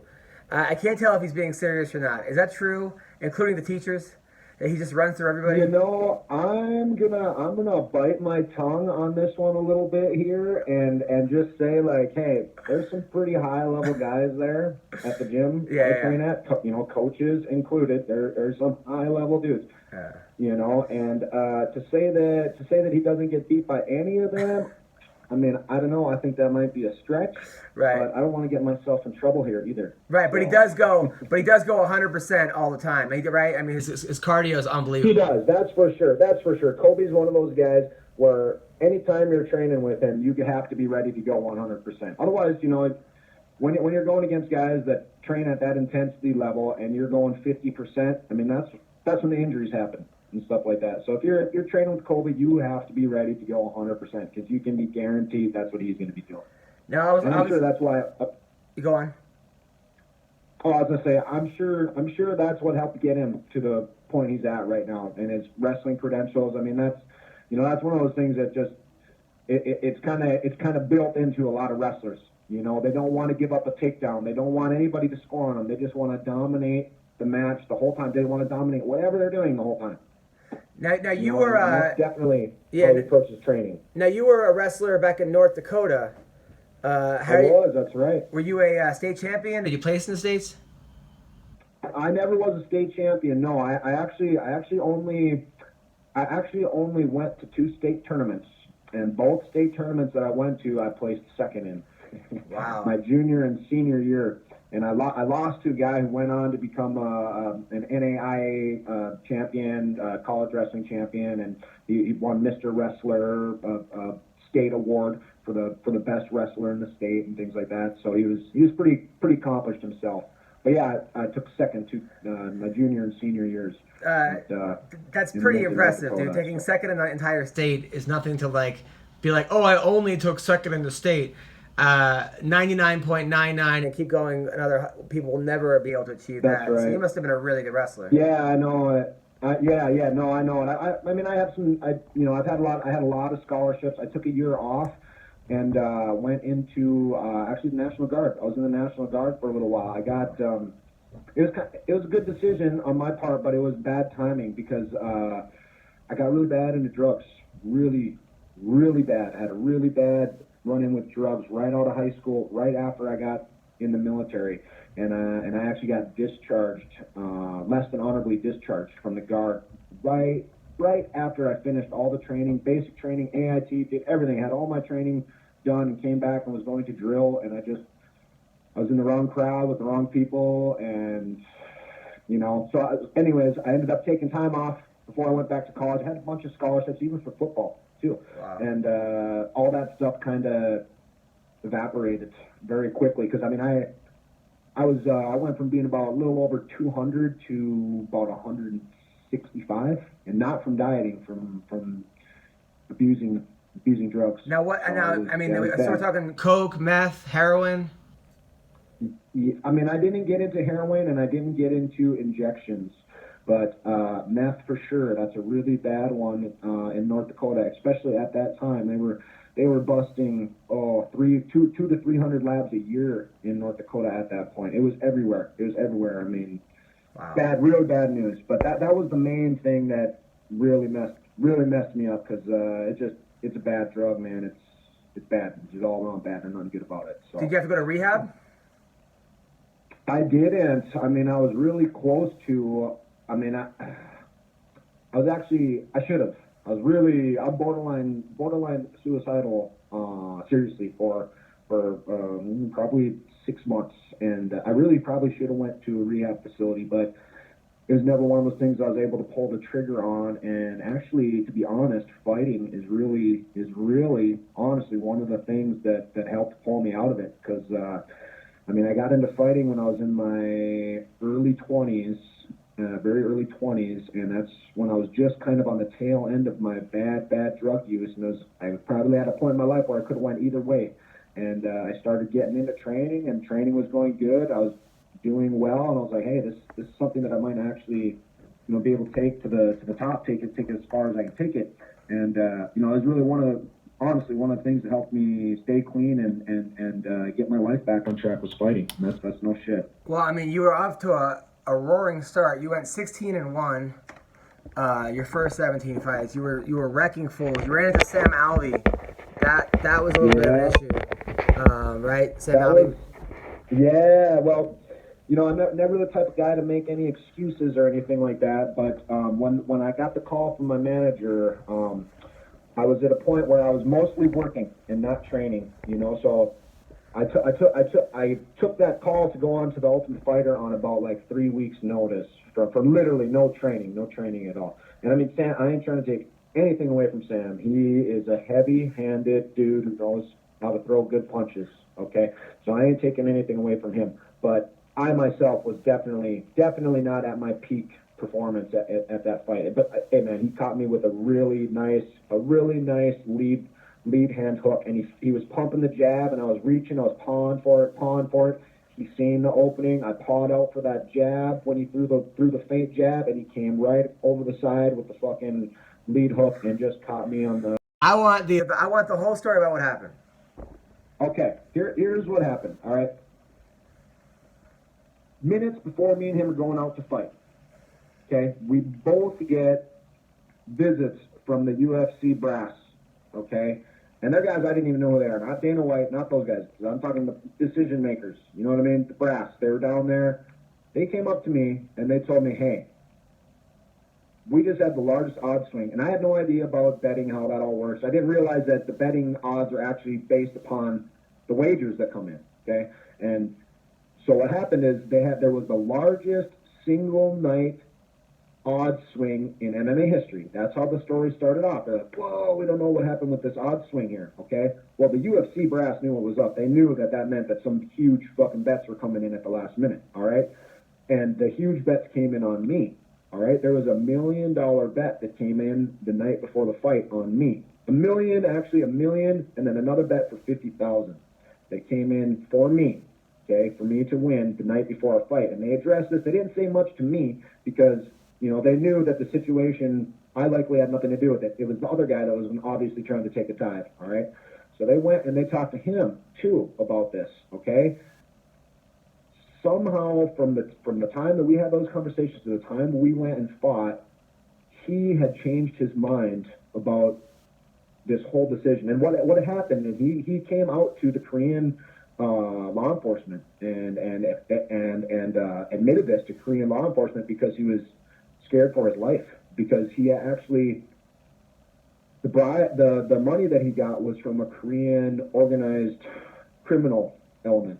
I can't tell if he's being serious or not. Is that true, including the teachers? He just runs through everybody. You know, I'm gonna bite my tongue on this one a little bit here, and just say like, hey, there's some pretty high level guys there at the gym I train at. You know, coaches included. There's some high level dudes. You know, and to say that he doesn't get beat by any of them, I mean, I don't know. I think that might be a stretch. Right. But I don't want to get myself in trouble here either. Right, but he does go 100% all the time. Right? I mean, his cardio is unbelievable. He does. That's for sure. That's for sure. Kobe's one of those guys where anytime you're training with him, you have to be ready to go 100%. Otherwise, you know, when you're going against guys that train at that intensity level and you're going 50%, I mean, that's when the injuries happen and stuff like that. So if you're training with Kobe, you have to be ready to go 100% because you can be guaranteed that's what he's going to be doing. No, I'm sure that's why. You go on. Oh, I was gonna say, I'm sure that's what helped get him to the point he's at right now, and his wrestling credentials. I mean, that's one of those things that just it's kind of built into a lot of wrestlers. You know, they don't want to give up a takedown. They don't want anybody to score on them. They just want to dominate the match the whole time. They want to dominate whatever they're doing the whole time. Now you know, were that's definitely how he approaches training. Now you were a wrestler back in North Dakota. That's right. Were you a state champion? Did you place in the states? I never was a state champion. No, I actually only went to 2 state tournaments, and both state tournaments that I went to, I placed second in. Wow. My junior and senior year, and I lost to a guy who went on to become an NAIA champion, college wrestling champion, and he won Mr. Wrestler state award for the best wrestler in the state and things like that. So he was pretty accomplished himself. But yeah, I took second to my junior and senior years. That's pretty impressive, dude. Taking second in the entire state is nothing to be like, oh, I only took second in the state. 99.99 and keep going. Other people will never be able to achieve that. Right. So you must have been a really good wrestler. Yeah, I know it. No, I know it. I mean, I have some. I had a lot of scholarships. I took a year off and went into actually the National Guard. I was in the National Guard for a little while. I got. It was a good decision on my part, but it was bad timing because I got really bad into drugs. Really, really bad. I had a really bad run-in with drugs right out of high school, right after I got in the military, and I actually got discharged, less than honorably discharged from the Guard right after I finished all the training, basic training, AIT, did everything, had all my training done, and came back and was going to drill, and I was in the wrong crowd with the wrong people, and anyways, I ended up taking time off before I went back to college. I had a bunch of scholarships, even for football too. Wow. And all that stuff kind of evaporated very quickly because I went from being about a little over 200 to about 165, and not from dieting, from abusing drugs. Now what? So so we're talking coke, meth, heroin. I mean, I didn't get into heroin and I didn't get into injections. But meth for sure, that's a really bad one in North Dakota, especially at that time. They were busting 200 to 300 labs a year in North Dakota at that point. It was everywhere. I mean, wow. Really bad news. But that was the main thing that really messed me up because it's a bad drug, man. It's bad. It's all around bad and nothing good about it. So. Did you have to go to rehab? I didn't. I mean, I was really close to. I mean, I should have. I'm borderline suicidal, seriously, for probably 6 months. And I really probably should have went to a rehab facility, but it was never one of those things I was able to pull the trigger on. And actually, to be honest, fighting is really, honestly, one of the things that helped pull me out of it. Because, I got into fighting when I was in my early 20s. Very early 20s, and that's when I was just kind of on the tail end of my bad drug use, and I was probably at a point in my life where I could have went either way. And I started getting into training, and training was going good. I was doing well, and I was like, hey, this is something that I might actually, be able to take to the top, take it as far as I can take it. And it was really one of the things that helped me stay clean and get my life back on track was fighting. And that's no shit. Well, I mean, you were off to a roaring start. You went 16-1, your first 17 fights, you were wrecking fools. You ran into Sam Alvey. That was a little bit of an issue, right? Sam Alvey. Yeah, well, I'm never the type of guy to make any excuses or anything like that. But when I got the call from my manager, I was at a point where I was mostly working and not training. So I took that call to go on to the Ultimate Fighter on about like 3 weeks notice for literally no training at all. And I mean, Sam, I ain't trying to take anything away from Sam. He is a heavy-handed dude who knows how to throw good punches. Okay, so I ain't taking anything away from him. But I myself was definitely not at my peak performance at that fight. But hey, man, he caught me with a really nice lead hand hook, and he was pumping the jab, and I was reaching, I was pawing for it. He seen the opening. I pawed out for that jab when he threw the feint jab, and he came right over the side with the fucking lead hook and just caught me on the. I want the whole story about what happened. Okay, here's what happened. All right, minutes before me and him are going out to fight. Okay, we both get visits from the UFC brass. Okay. And they're guys I didn't even know who they are. Not Dana White, not those guys. I'm talking the decision makers. You know what I mean? The brass. They were down there. They came up to me and they told me, hey, we just had the largest odds swing. And I had no idea about betting, how that all works. I didn't realize that the betting odds are actually based upon the wagers that come in. Okay? And so what happened is there was the largest single night odds swing in MMA history. That's how the story started off. They're like, whoa, we don't know what happened with this odds swing here, okay? Well, the UFC brass knew what was up. They knew that meant that some huge fucking bets were coming in at the last minute, all right? And the huge bets came in on me, all right? There was $1 million bet that came in the night before the fight on me. $1 million, and then another bet for $50,000 that came in for me, okay, for me to win the night before our fight. And they addressed this. They didn't say much to me because they knew that the situation, I likely had nothing to do with it. It was the other guy that was obviously trying to take a dive, all right? So they went and they talked to him, too, about this, okay? Somehow, from the time that we had those conversations to the time we went and fought, he had changed his mind about this whole decision. And what had happened is he came out to the Korean law enforcement and admitted this to Korean law enforcement because he was scared for his life, because he actually the money that he got was from a Korean organized criminal element.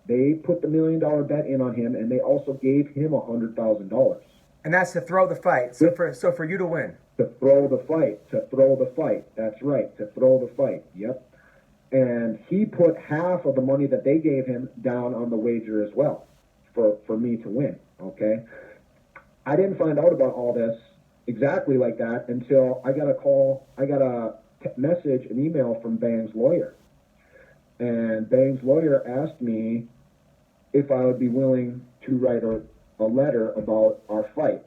They put the $1 million bet in on him, and they also gave him $100,000. And that's to throw the fight. So for you to win. To throw the fight. That's right. To throw the fight. Yep. And he put half of the money that they gave him down on the wager as well for me to win. Okay. I didn't find out about all this exactly like that until I got a message, an email from Bang's lawyer. And Bang's lawyer asked me if I would be willing to write a letter about our fight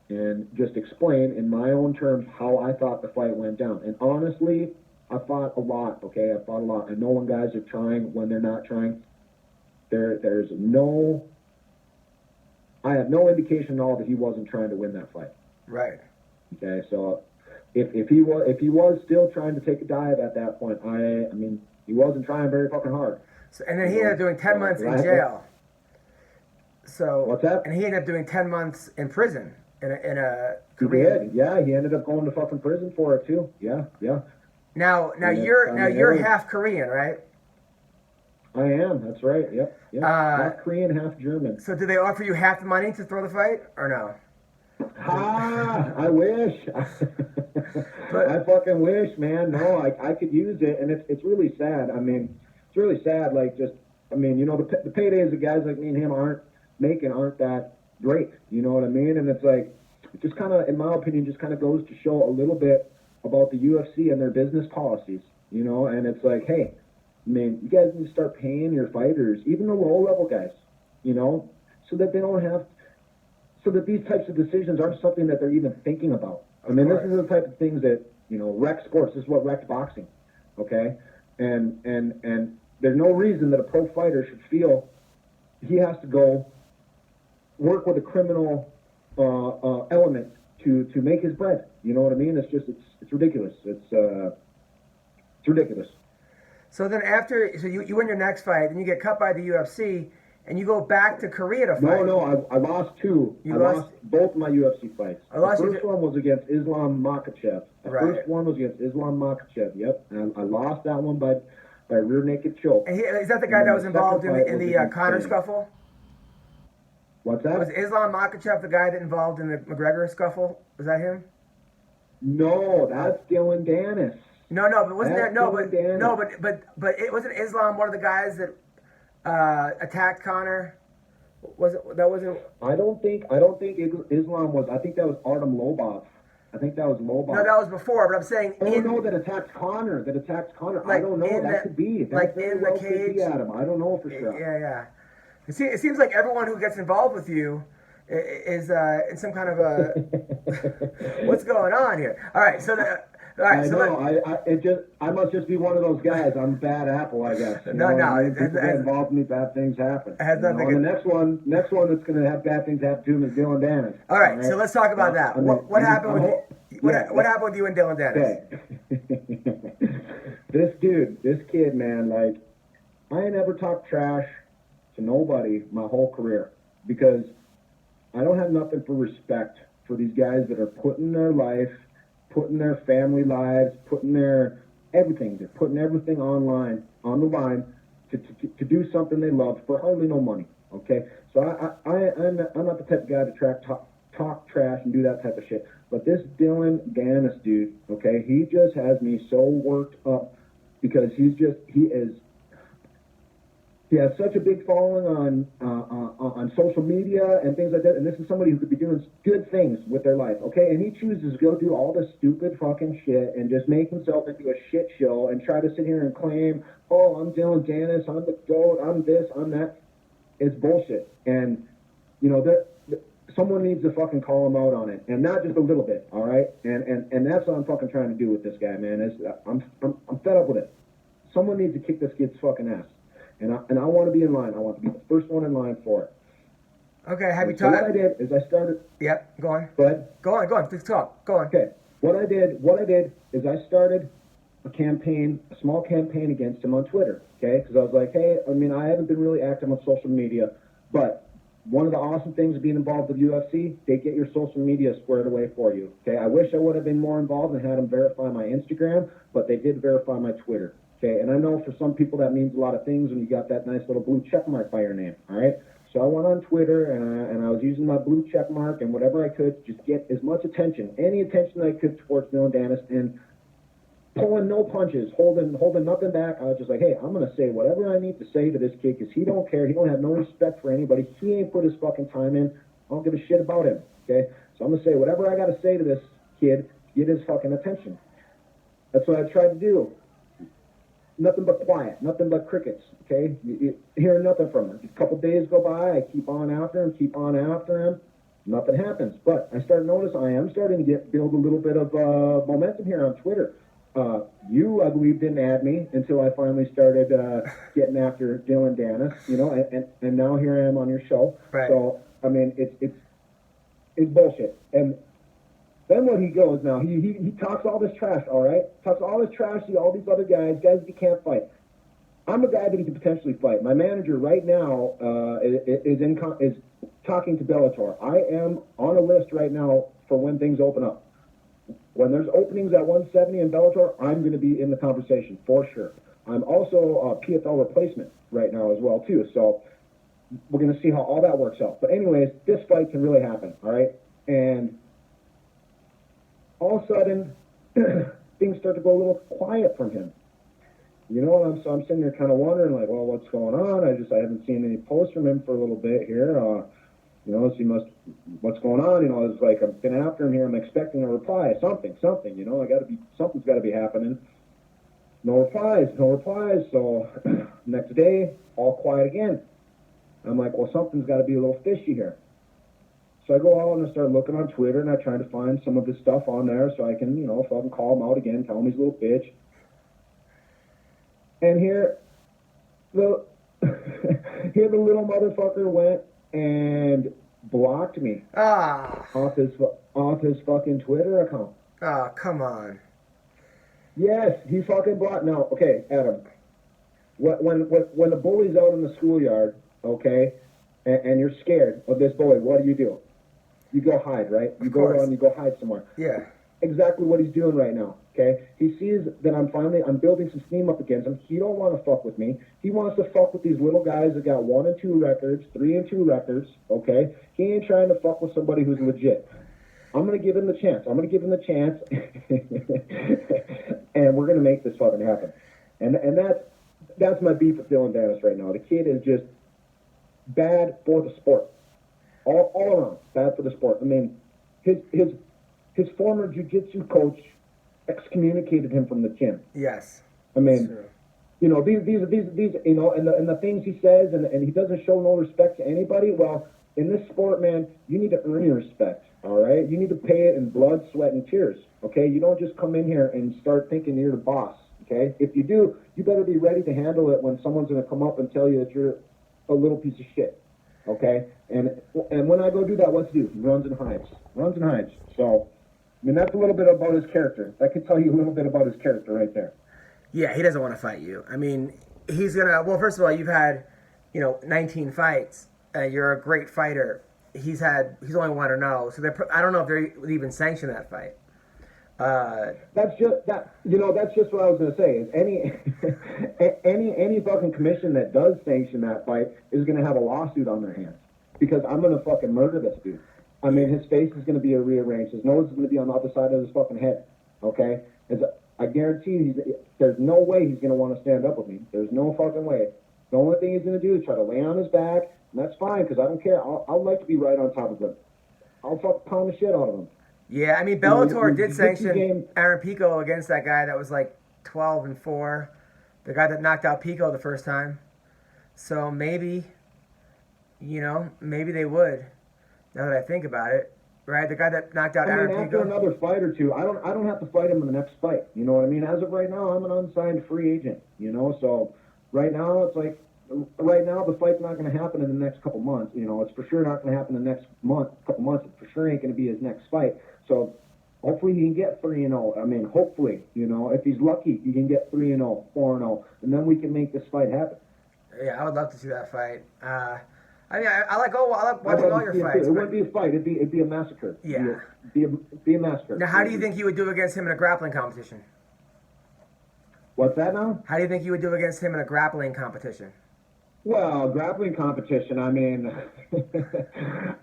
and just explain in my own terms how I thought the fight went down. And honestly, I fought a lot, okay? I fought a lot. I know when guys are trying, when they're not trying. I have no indication at all that he wasn't trying to win that fight. Right. Okay, so if he was still trying to take a dive at that point, I mean, he wasn't trying very fucking hard. So, and then he ended up doing 10 months in jail. So what's that? And he ended up doing 10 months in prison in a He Korean. did. Yeah, he ended up going to fucking prison for it too. Yeah. Now you're half Korean, right? I am. That's right. Yep. Half Korean, half German. So did they offer you half the money to throw the fight, or no? I wish. I fucking wish, man. No, I could use it, and it's really sad. I mean, it's really sad. Like, just, I mean, the paydays that guys like me and him aren't that great. You know what I mean? And it's like, it just kind of, in my opinion, just kind of goes to show a little bit about the UFC and their business policies. And it's like, hey, I mean, you guys need to start paying your fighters, even the low-level guys, so that they don't have, so that these types of decisions aren't something that they're even thinking about. I mean, this is the type of things that, wreck sports. This is what wrecked boxing, okay? And there's no reason that a pro fighter should feel he has to go work with a criminal element to make his bread. You know what I mean? It's just it's ridiculous. It's ridiculous. So then so you win your next fight, then you get cut by the UFC, and you go back to Korea to fight. No, I lost two. I lost both my UFC fights. The first one was against Islam Makhachev. The first one was against Islam Makhachev. Yep, and I lost that one by rear naked choke. And is that the guy that was involved in the Conor scuffle? What's that? Was Islam Makhachev the guy that involved in the McGregor scuffle? Was that him? No, that's Dylan Dennis. No, but wasn't there? But it wasn't Islam one of the guys that attacked Conor? Was it? That wasn't. I don't think Islam was. I think that was Artem Lobov. I think that was Lobov. No, that was before. But I'm saying. That attacked Conor. Like I don't know. That could be. Like in the cage. Adam. I don't know for sure. Yeah. It seems like everyone who gets involved with you is in some kind of a. What's going on here? All right, so. I must just be one of those guys. I'm a bad apple, I guess. No. People get involved in me, bad things happen. It has nothing. The next one that's going to have bad things happen to him is Dylan Dennis. All right, so let's talk about that. What happened with what happened with you and Dylan Dennis? Okay. this kid, man, like I ain't ever talked trash to nobody my whole career because I don't have nothing for respect for these guys that are putting their life, putting their family lives, putting their everything. They're putting everything on the line to do something they love for hardly no money. Okay, so I'm not the type of guy to talk trash and do that type of shit. But this Dylan Dennis dude, okay, he just has me so worked up because he has such a big following on social media and things like that, and this is somebody who could be doing good things with their life, okay? And he chooses to go do all this stupid fucking shit and just make himself into a shit show and try to sit here and claim, oh, I'm Dylan Dennis, I'm the GOAT, I'm this, I'm that. It's bullshit. And, you know, someone needs to fucking call him out on it, and not just a little bit, all right? And that's what I'm fucking trying to do with this guy, man. I'm fed up with it. Someone needs to kick this kid's fucking ass. And I want to be in line. I want to be the first one in line for it. Okay, have you talked? So what I did is I started. Yep, go on. Go ahead. Go on. Please talk. Go on. Okay. What I did is I started a small campaign against him on Twitter. Okay, because I was like, hey, I mean, I haven't been really active on social media, but one of the awesome things of being involved with UFC, they get your social media squared away for you. Okay, I wish I would have been more involved and had them verify my Instagram, but they did verify my Twitter. Okay, and I know for some people that means a lot of things when you got that nice little blue check mark by your name, all right? So I went on Twitter, and I was using my blue check mark and whatever I could to just get as much attention, any attention I could towards Dylan Dennis, and pulling no punches, holding nothing back. I was just like, hey, I'm going to say whatever I need to say to this kid because he don't care. He don't have no respect for anybody. He ain't put his fucking time in. I don't give a shit about him, okay? So I'm going to say whatever I got to say to this kid to get his fucking attention. That's what I tried to do. Nothing but quiet, nothing but crickets, okay? You hear nothing from him. A couple days go by, I keep on after him, nothing happens. But I am starting to build a little bit of momentum here on Twitter. You, I believe, didn't add me until I finally started getting after Dylan Dennis, you know, and now here I am on your show. Right. So, I mean, it's bullshit. And then what he goes now, he talks all this trash, all right? Talks all this trash to all these other guys that he can't fight. I'm a guy that he could potentially fight. My manager right now is talking to Bellator. I am on a list right now for when things open up. When there's openings at 170 in Bellator, I'm going to be in the conversation for sure. I'm also a PFL replacement right now as well too. So we're going to see how all that works out. But anyways, this fight can really happen, all right? And all of a sudden, things start to go a little quiet from him. You know, and I'm sitting there kind of wondering, like, well, what's going on? I haven't seen any posts from him for a little bit here. You know, what's going on? You know, it's like I've been after him here. I'm expecting a reply, something. You know, something's got to be happening. No replies. So next day, all quiet again. I'm like, well, something's got to be a little fishy here. So I go out and I start looking on Twitter and I try to find some of his stuff on there so I can, you know, if I can call him out again, tell him he's a little bitch. And here the little motherfucker went and blocked me off his off his fucking Twitter account. Oh, come on. Yes, he fucking blocked. Now, okay, Adam. When the bully's out in the schoolyard, okay, and you're scared of this bully, what do? You go hide, right? You go around, you go hide somewhere. Yeah. Exactly what he's doing right now. Okay, he sees that I'm building some steam up against him. He don't want to fuck with me. He wants to fuck with these little guys that got 1 and 2 records, 3 and 2 records. Okay, he ain't trying to fuck with somebody who's legit. I'm gonna give him the chance. And we're gonna make this fucking happen. And that's my beef with Dylan Dennis right now. The kid is just bad for the sport, all around bad for the sport. I mean, his former jiu-jitsu coach excommunicated him from the gym. Yes. I mean, you know, these you know, and the things he says, and he doesn't show no respect to anybody. Well, in this sport, man, you need to earn your respect, all right? You need to pay it in blood, sweat, and tears, okay? You don't just come in here and start thinking you're the boss, okay? If you do, you better be ready to handle it when someone's going to come up and tell you that you're a little piece of shit, okay? And when I go do that, what to do? Runs and hides. So, I mean, that's a little bit about his character. That could tell you a little bit about his character right there. Yeah, he doesn't want to fight you. I mean, he's going to... Well, first of all, you've had, 19 fights. You're a great fighter. He's only 1-0. So I don't know if they would even sanction that fight. That's just what I was going to say. Is any fucking commission that does sanction that fight is going to have a lawsuit on their hands, because I'm going to fucking murder this dude. I mean, his face is going to be rearranged. His nose is going to be on the other side of his fucking head. Okay, I guarantee there's no way he's going to want to stand up with me. There's no fucking way. The only thing he's going to do is try to lay on his back, and that's fine, because I don't care. I'll like to be right on top of him. I'll fucking pound the shit out of him. Yeah, I mean, Bellator did sanction Aaron Pico against that guy that was like 12-4, the guy that knocked out Pico the first time. So maybe they would. Now that I think about it, right? The guy that knocked out Aaron Pico. After another fight or two, I don't have to fight him in the next fight. You know what I mean? As of right now, I'm an unsigned free agent. So right now it's like. Right now, the fight's not going to happen in the next couple months. It's for sure not going to happen in the next couple months. It for sure ain't going to be his next fight. So hopefully he can get 3-0. I mean, hopefully, if he's lucky, he can get 3-0, 4-0, and then we can make this fight happen. Yeah, I would love to see that fight. I like watching all your fights. It wouldn't be a fight. It'd be a massacre. Yeah. Be a massacre. Now, how do you think you would do against him in a grappling competition? What's that now? How do you think you would do against him in a grappling competition? Well, grappling competition, I mean,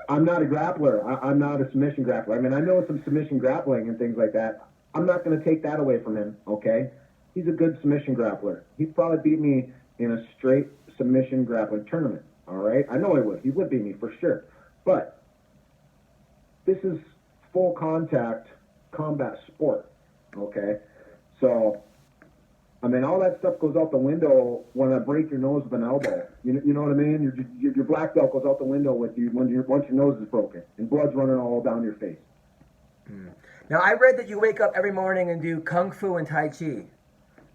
I'm not a grappler. I'm not a submission grappler. I mean, I know some submission grappling and things like that. I'm not going to take that away from him, okay? He's a good submission grappler. He'd probably beat me in a straight submission grappling tournament, all right? I know he would. He would beat me for sure. But this is full contact combat sport, okay? So... I mean, all that stuff goes out the window when I break your nose with an elbow. You know what I mean? Your black belt goes out the window with you once your nose is broken and blood's running all down your face. Now, I read that you wake up every morning and do Kung Fu and Tai Chi. Is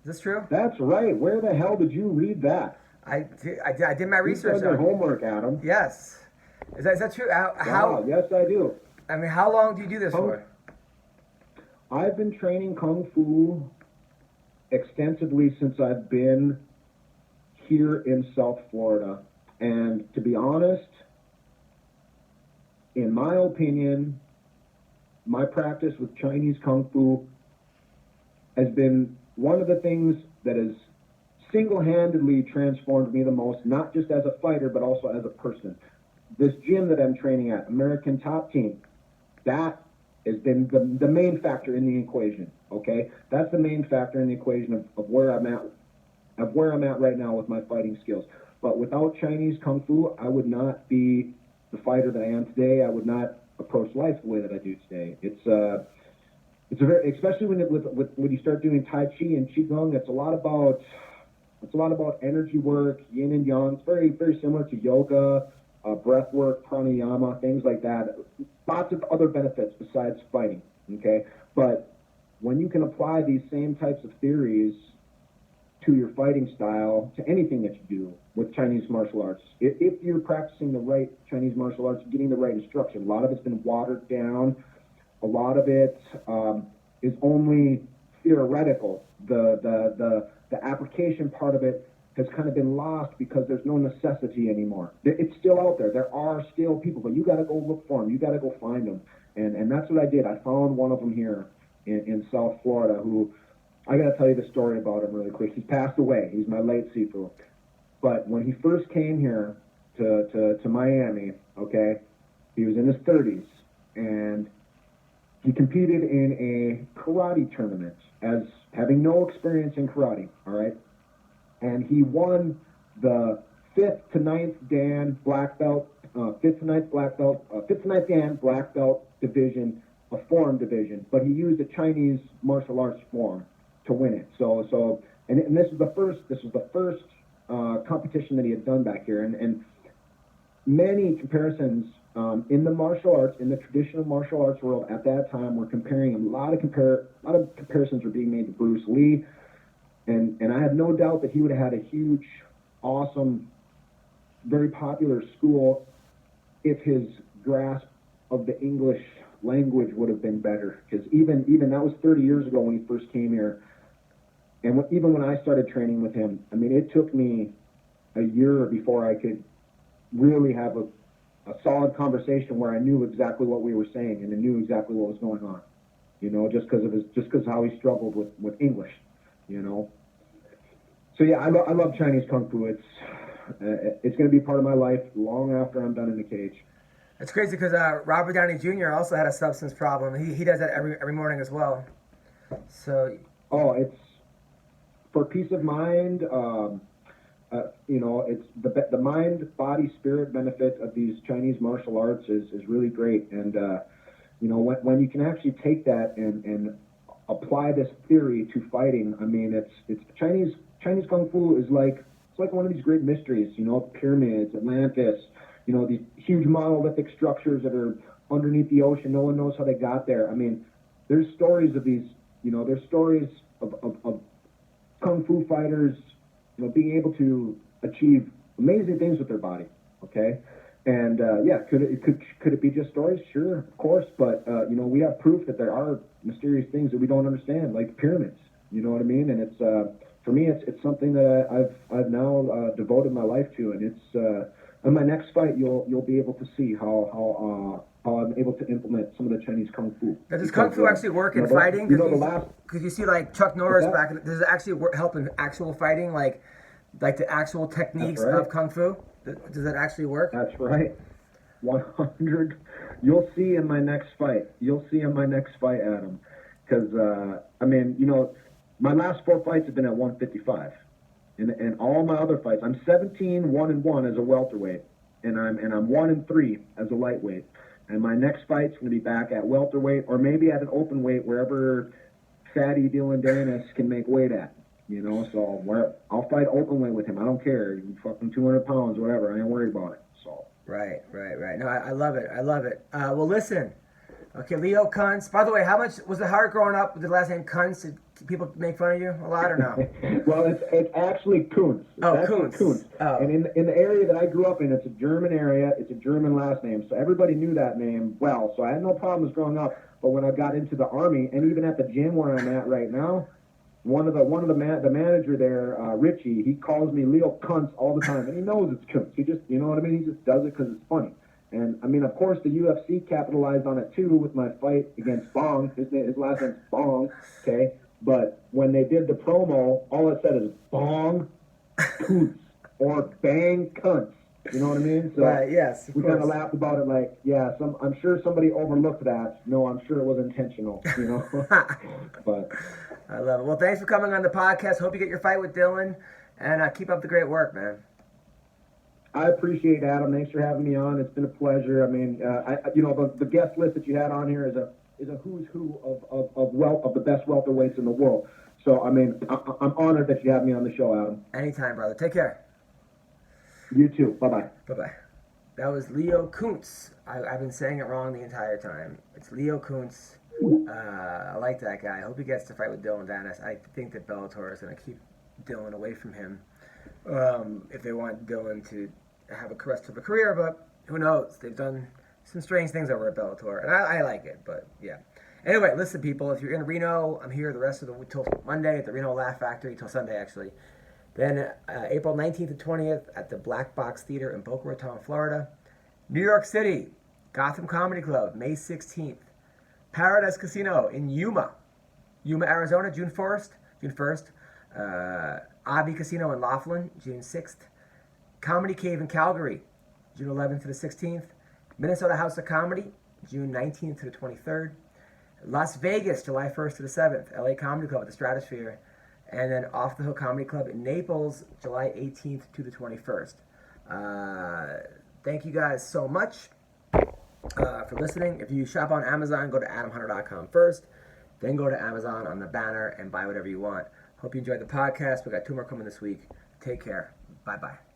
this true? That's right. Where the hell did you read that? I did my research. You did your homework, Adam. Yes. Is that true? How? Yes, I do. I mean, how long do you do this for? I've been training Kung Fu extensively since I've been here in South Florida. And to be honest, in my opinion, my practice with Chinese Kung Fu has been one of the things that has single-handedly transformed me the most, not just as a fighter, but also as a person. This gym that I'm training at, American Top Team, that has been the main factor in the equation, okay? That's the main factor in the equation of where I'm at right now with my fighting skills. But without Chinese Kung Fu, I would not be the fighter that I am today. I would not approach life the way that I do today. It's a very, especially when you start doing Tai Chi and Qigong, it's a lot about energy work, yin and yang. It's very, very similar to yoga, breath work, pranayama, things like that. Lots of other benefits besides fighting, okay? But when you can apply these same types of theories to your fighting style, to anything that you do with Chinese martial arts, if you're practicing the right Chinese martial arts, getting the right instruction, a lot of it's been watered down. a lot of it is only theoretical. The application part of it has kind of been lost because there's no necessity anymore. It's still out there. There are still people, but you got to go look for them. You got to go find them. And that's what I did. I found one of them here in South Florida who, I got to tell you the story about him really quick. He's passed away. He's my late Sifu. But when he first came here to Miami, okay, he was in his 30s, and he competed in a karate tournament as having no experience in karate, all right? And he won the 5th to 9th Dan black belt, 5th to 9th Dan black belt division, a form division, but he used a Chinese martial arts form to win it. And this was the first competition that he had done back here, and many comparisons in the martial arts, in the traditional martial arts world at that time, were comparing him. A lot of comparisons were being made to Bruce Lee. And I have no doubt that he would have had a huge, awesome, very popular school if his grasp of the English language would have been better. Because even that was 30 years ago when he first came here. And even when I started training with him, I mean, it took me a year before I could really have a solid conversation where I knew exactly what we were saying and I knew exactly what was going on. You know, just because how he struggled with English. You know, so yeah, I love Chinese Kung Fu. It's going to be part of my life long after I'm done in the cage. It's crazy because Robert Downey Jr. also had a substance problem. He does that every morning as well. So. It's for peace of mind. You know, it's the mind, body, spirit benefit of these Chinese martial arts is really great. And you know, when you can actually take that and apply this theory to fighting, I mean, it's Chinese Kung Fu is like one of these great mysteries, you know, pyramids, Atlantis, you know, these huge monolithic structures that are underneath the ocean. No one knows how they got there. I mean, there's stories of these, you know, there's stories of Kung Fu fighters, you know, being able to achieve amazing things with their body, okay? And yeah, could it be just stories? Sure, of course, but you know, we have proof that there are mysterious things that we don't understand, like pyramids. You know what I mean? And it's for me, it's something that I've now devoted my life to, and it's in my next fight you'll be able to see how I'm able to implement some of the Chinese Kung Fu. Now, does Kung Fu actually work in fighting? Because you see, like Chuck Norris back, does it actually help in actual fighting, like the actual techniques of Kung Fu? Does that actually work? That's right. 100. You'll see in my next fight. Adam. Because, I mean, you know, my last 4 fights have been at 155. And all my other fights, I'm 17-1-1 as a welterweight. And I'm 1-3 as a lightweight. And my next fight's going to be back at welterweight or maybe at an open weight, wherever fatty Dylan Danis can make weight at. You know, so I'll fight openly with him. I don't care. You fucking 200 pounds, whatever. I ain't worried about it. So. Right. No, I love it. Well, listen. Okay, Leo Koontz. By the way, how much was it hard growing up with the last name Kuntz? Did people make fun of you a lot or no? Well, it's actually Kuntz. Kuntz. Oh. And in the area that I grew up in, it's a German area. It's a German last name, so everybody knew that name well. So I had no problems growing up. But when I got into the Army, and even at the gym where I'm at right now, the manager there, Richie, he calls me Leo Koontz all the time, and he knows it's Kuntz. He just, you know what I mean? He just does it because it's funny. And I mean, of course, the UFC capitalized on it too with my fight against Bong. His last name's Bong, okay? But when they did the promo, all it said is Bong Kuntz or Bang Kuntz. You know what I mean? So right, yes, we kind of laughed about it like, yeah, I'm sure somebody overlooked that. No, I'm sure it was intentional, you know? But I love it. Well, thanks for coming on the podcast. Hope you get your fight with Dylan, and keep up the great work, man. I appreciate it, Adam. Thanks for having me on. It's been a pleasure. I mean, you know, the guest list that you had on here is a who's who of the best welterweights in the world. So, I mean, I'm honored that you have me on the show, Adam. Anytime, brother. Take care. You too. Bye-bye. Bye-bye. That was Leo Koontz. I've been saying it wrong the entire time. It's Leo Koontz. I like that guy. I hope he gets to fight with Dylan Danis. I think that Bellator is going to keep Dylan away from him if they want Dylan to have a rest of a career, but who knows? They've done some strange things over at Bellator, and I like it, but yeah. Anyway, listen, people, if you're in Reno, I'm here the rest of the week till Monday at the Reno Laugh Factory till Sunday, actually. Then April 19th and 20th at the Black Box Theater in Boca Raton, Florida. New York City, Gotham Comedy Club, May 16th. Paradise Casino in Yuma, Arizona, June 1st. Abbey Casino in Laughlin, June 6th. Comedy Cave in Calgary, June 11th to the 16th. Minnesota House of Comedy, June 19th to the 23rd. Las Vegas, July 1st to the 7th. LA Comedy Club at the Stratosphere. And then Off the Hook Comedy Club in Naples, July 18th to the 21st. Thank you guys so much for listening. If you shop on Amazon, go to adamhunter.com first. Then go to Amazon on the banner and buy whatever you want. Hope you enjoyed the podcast. We got 2 more coming this week. Take care. Bye-bye.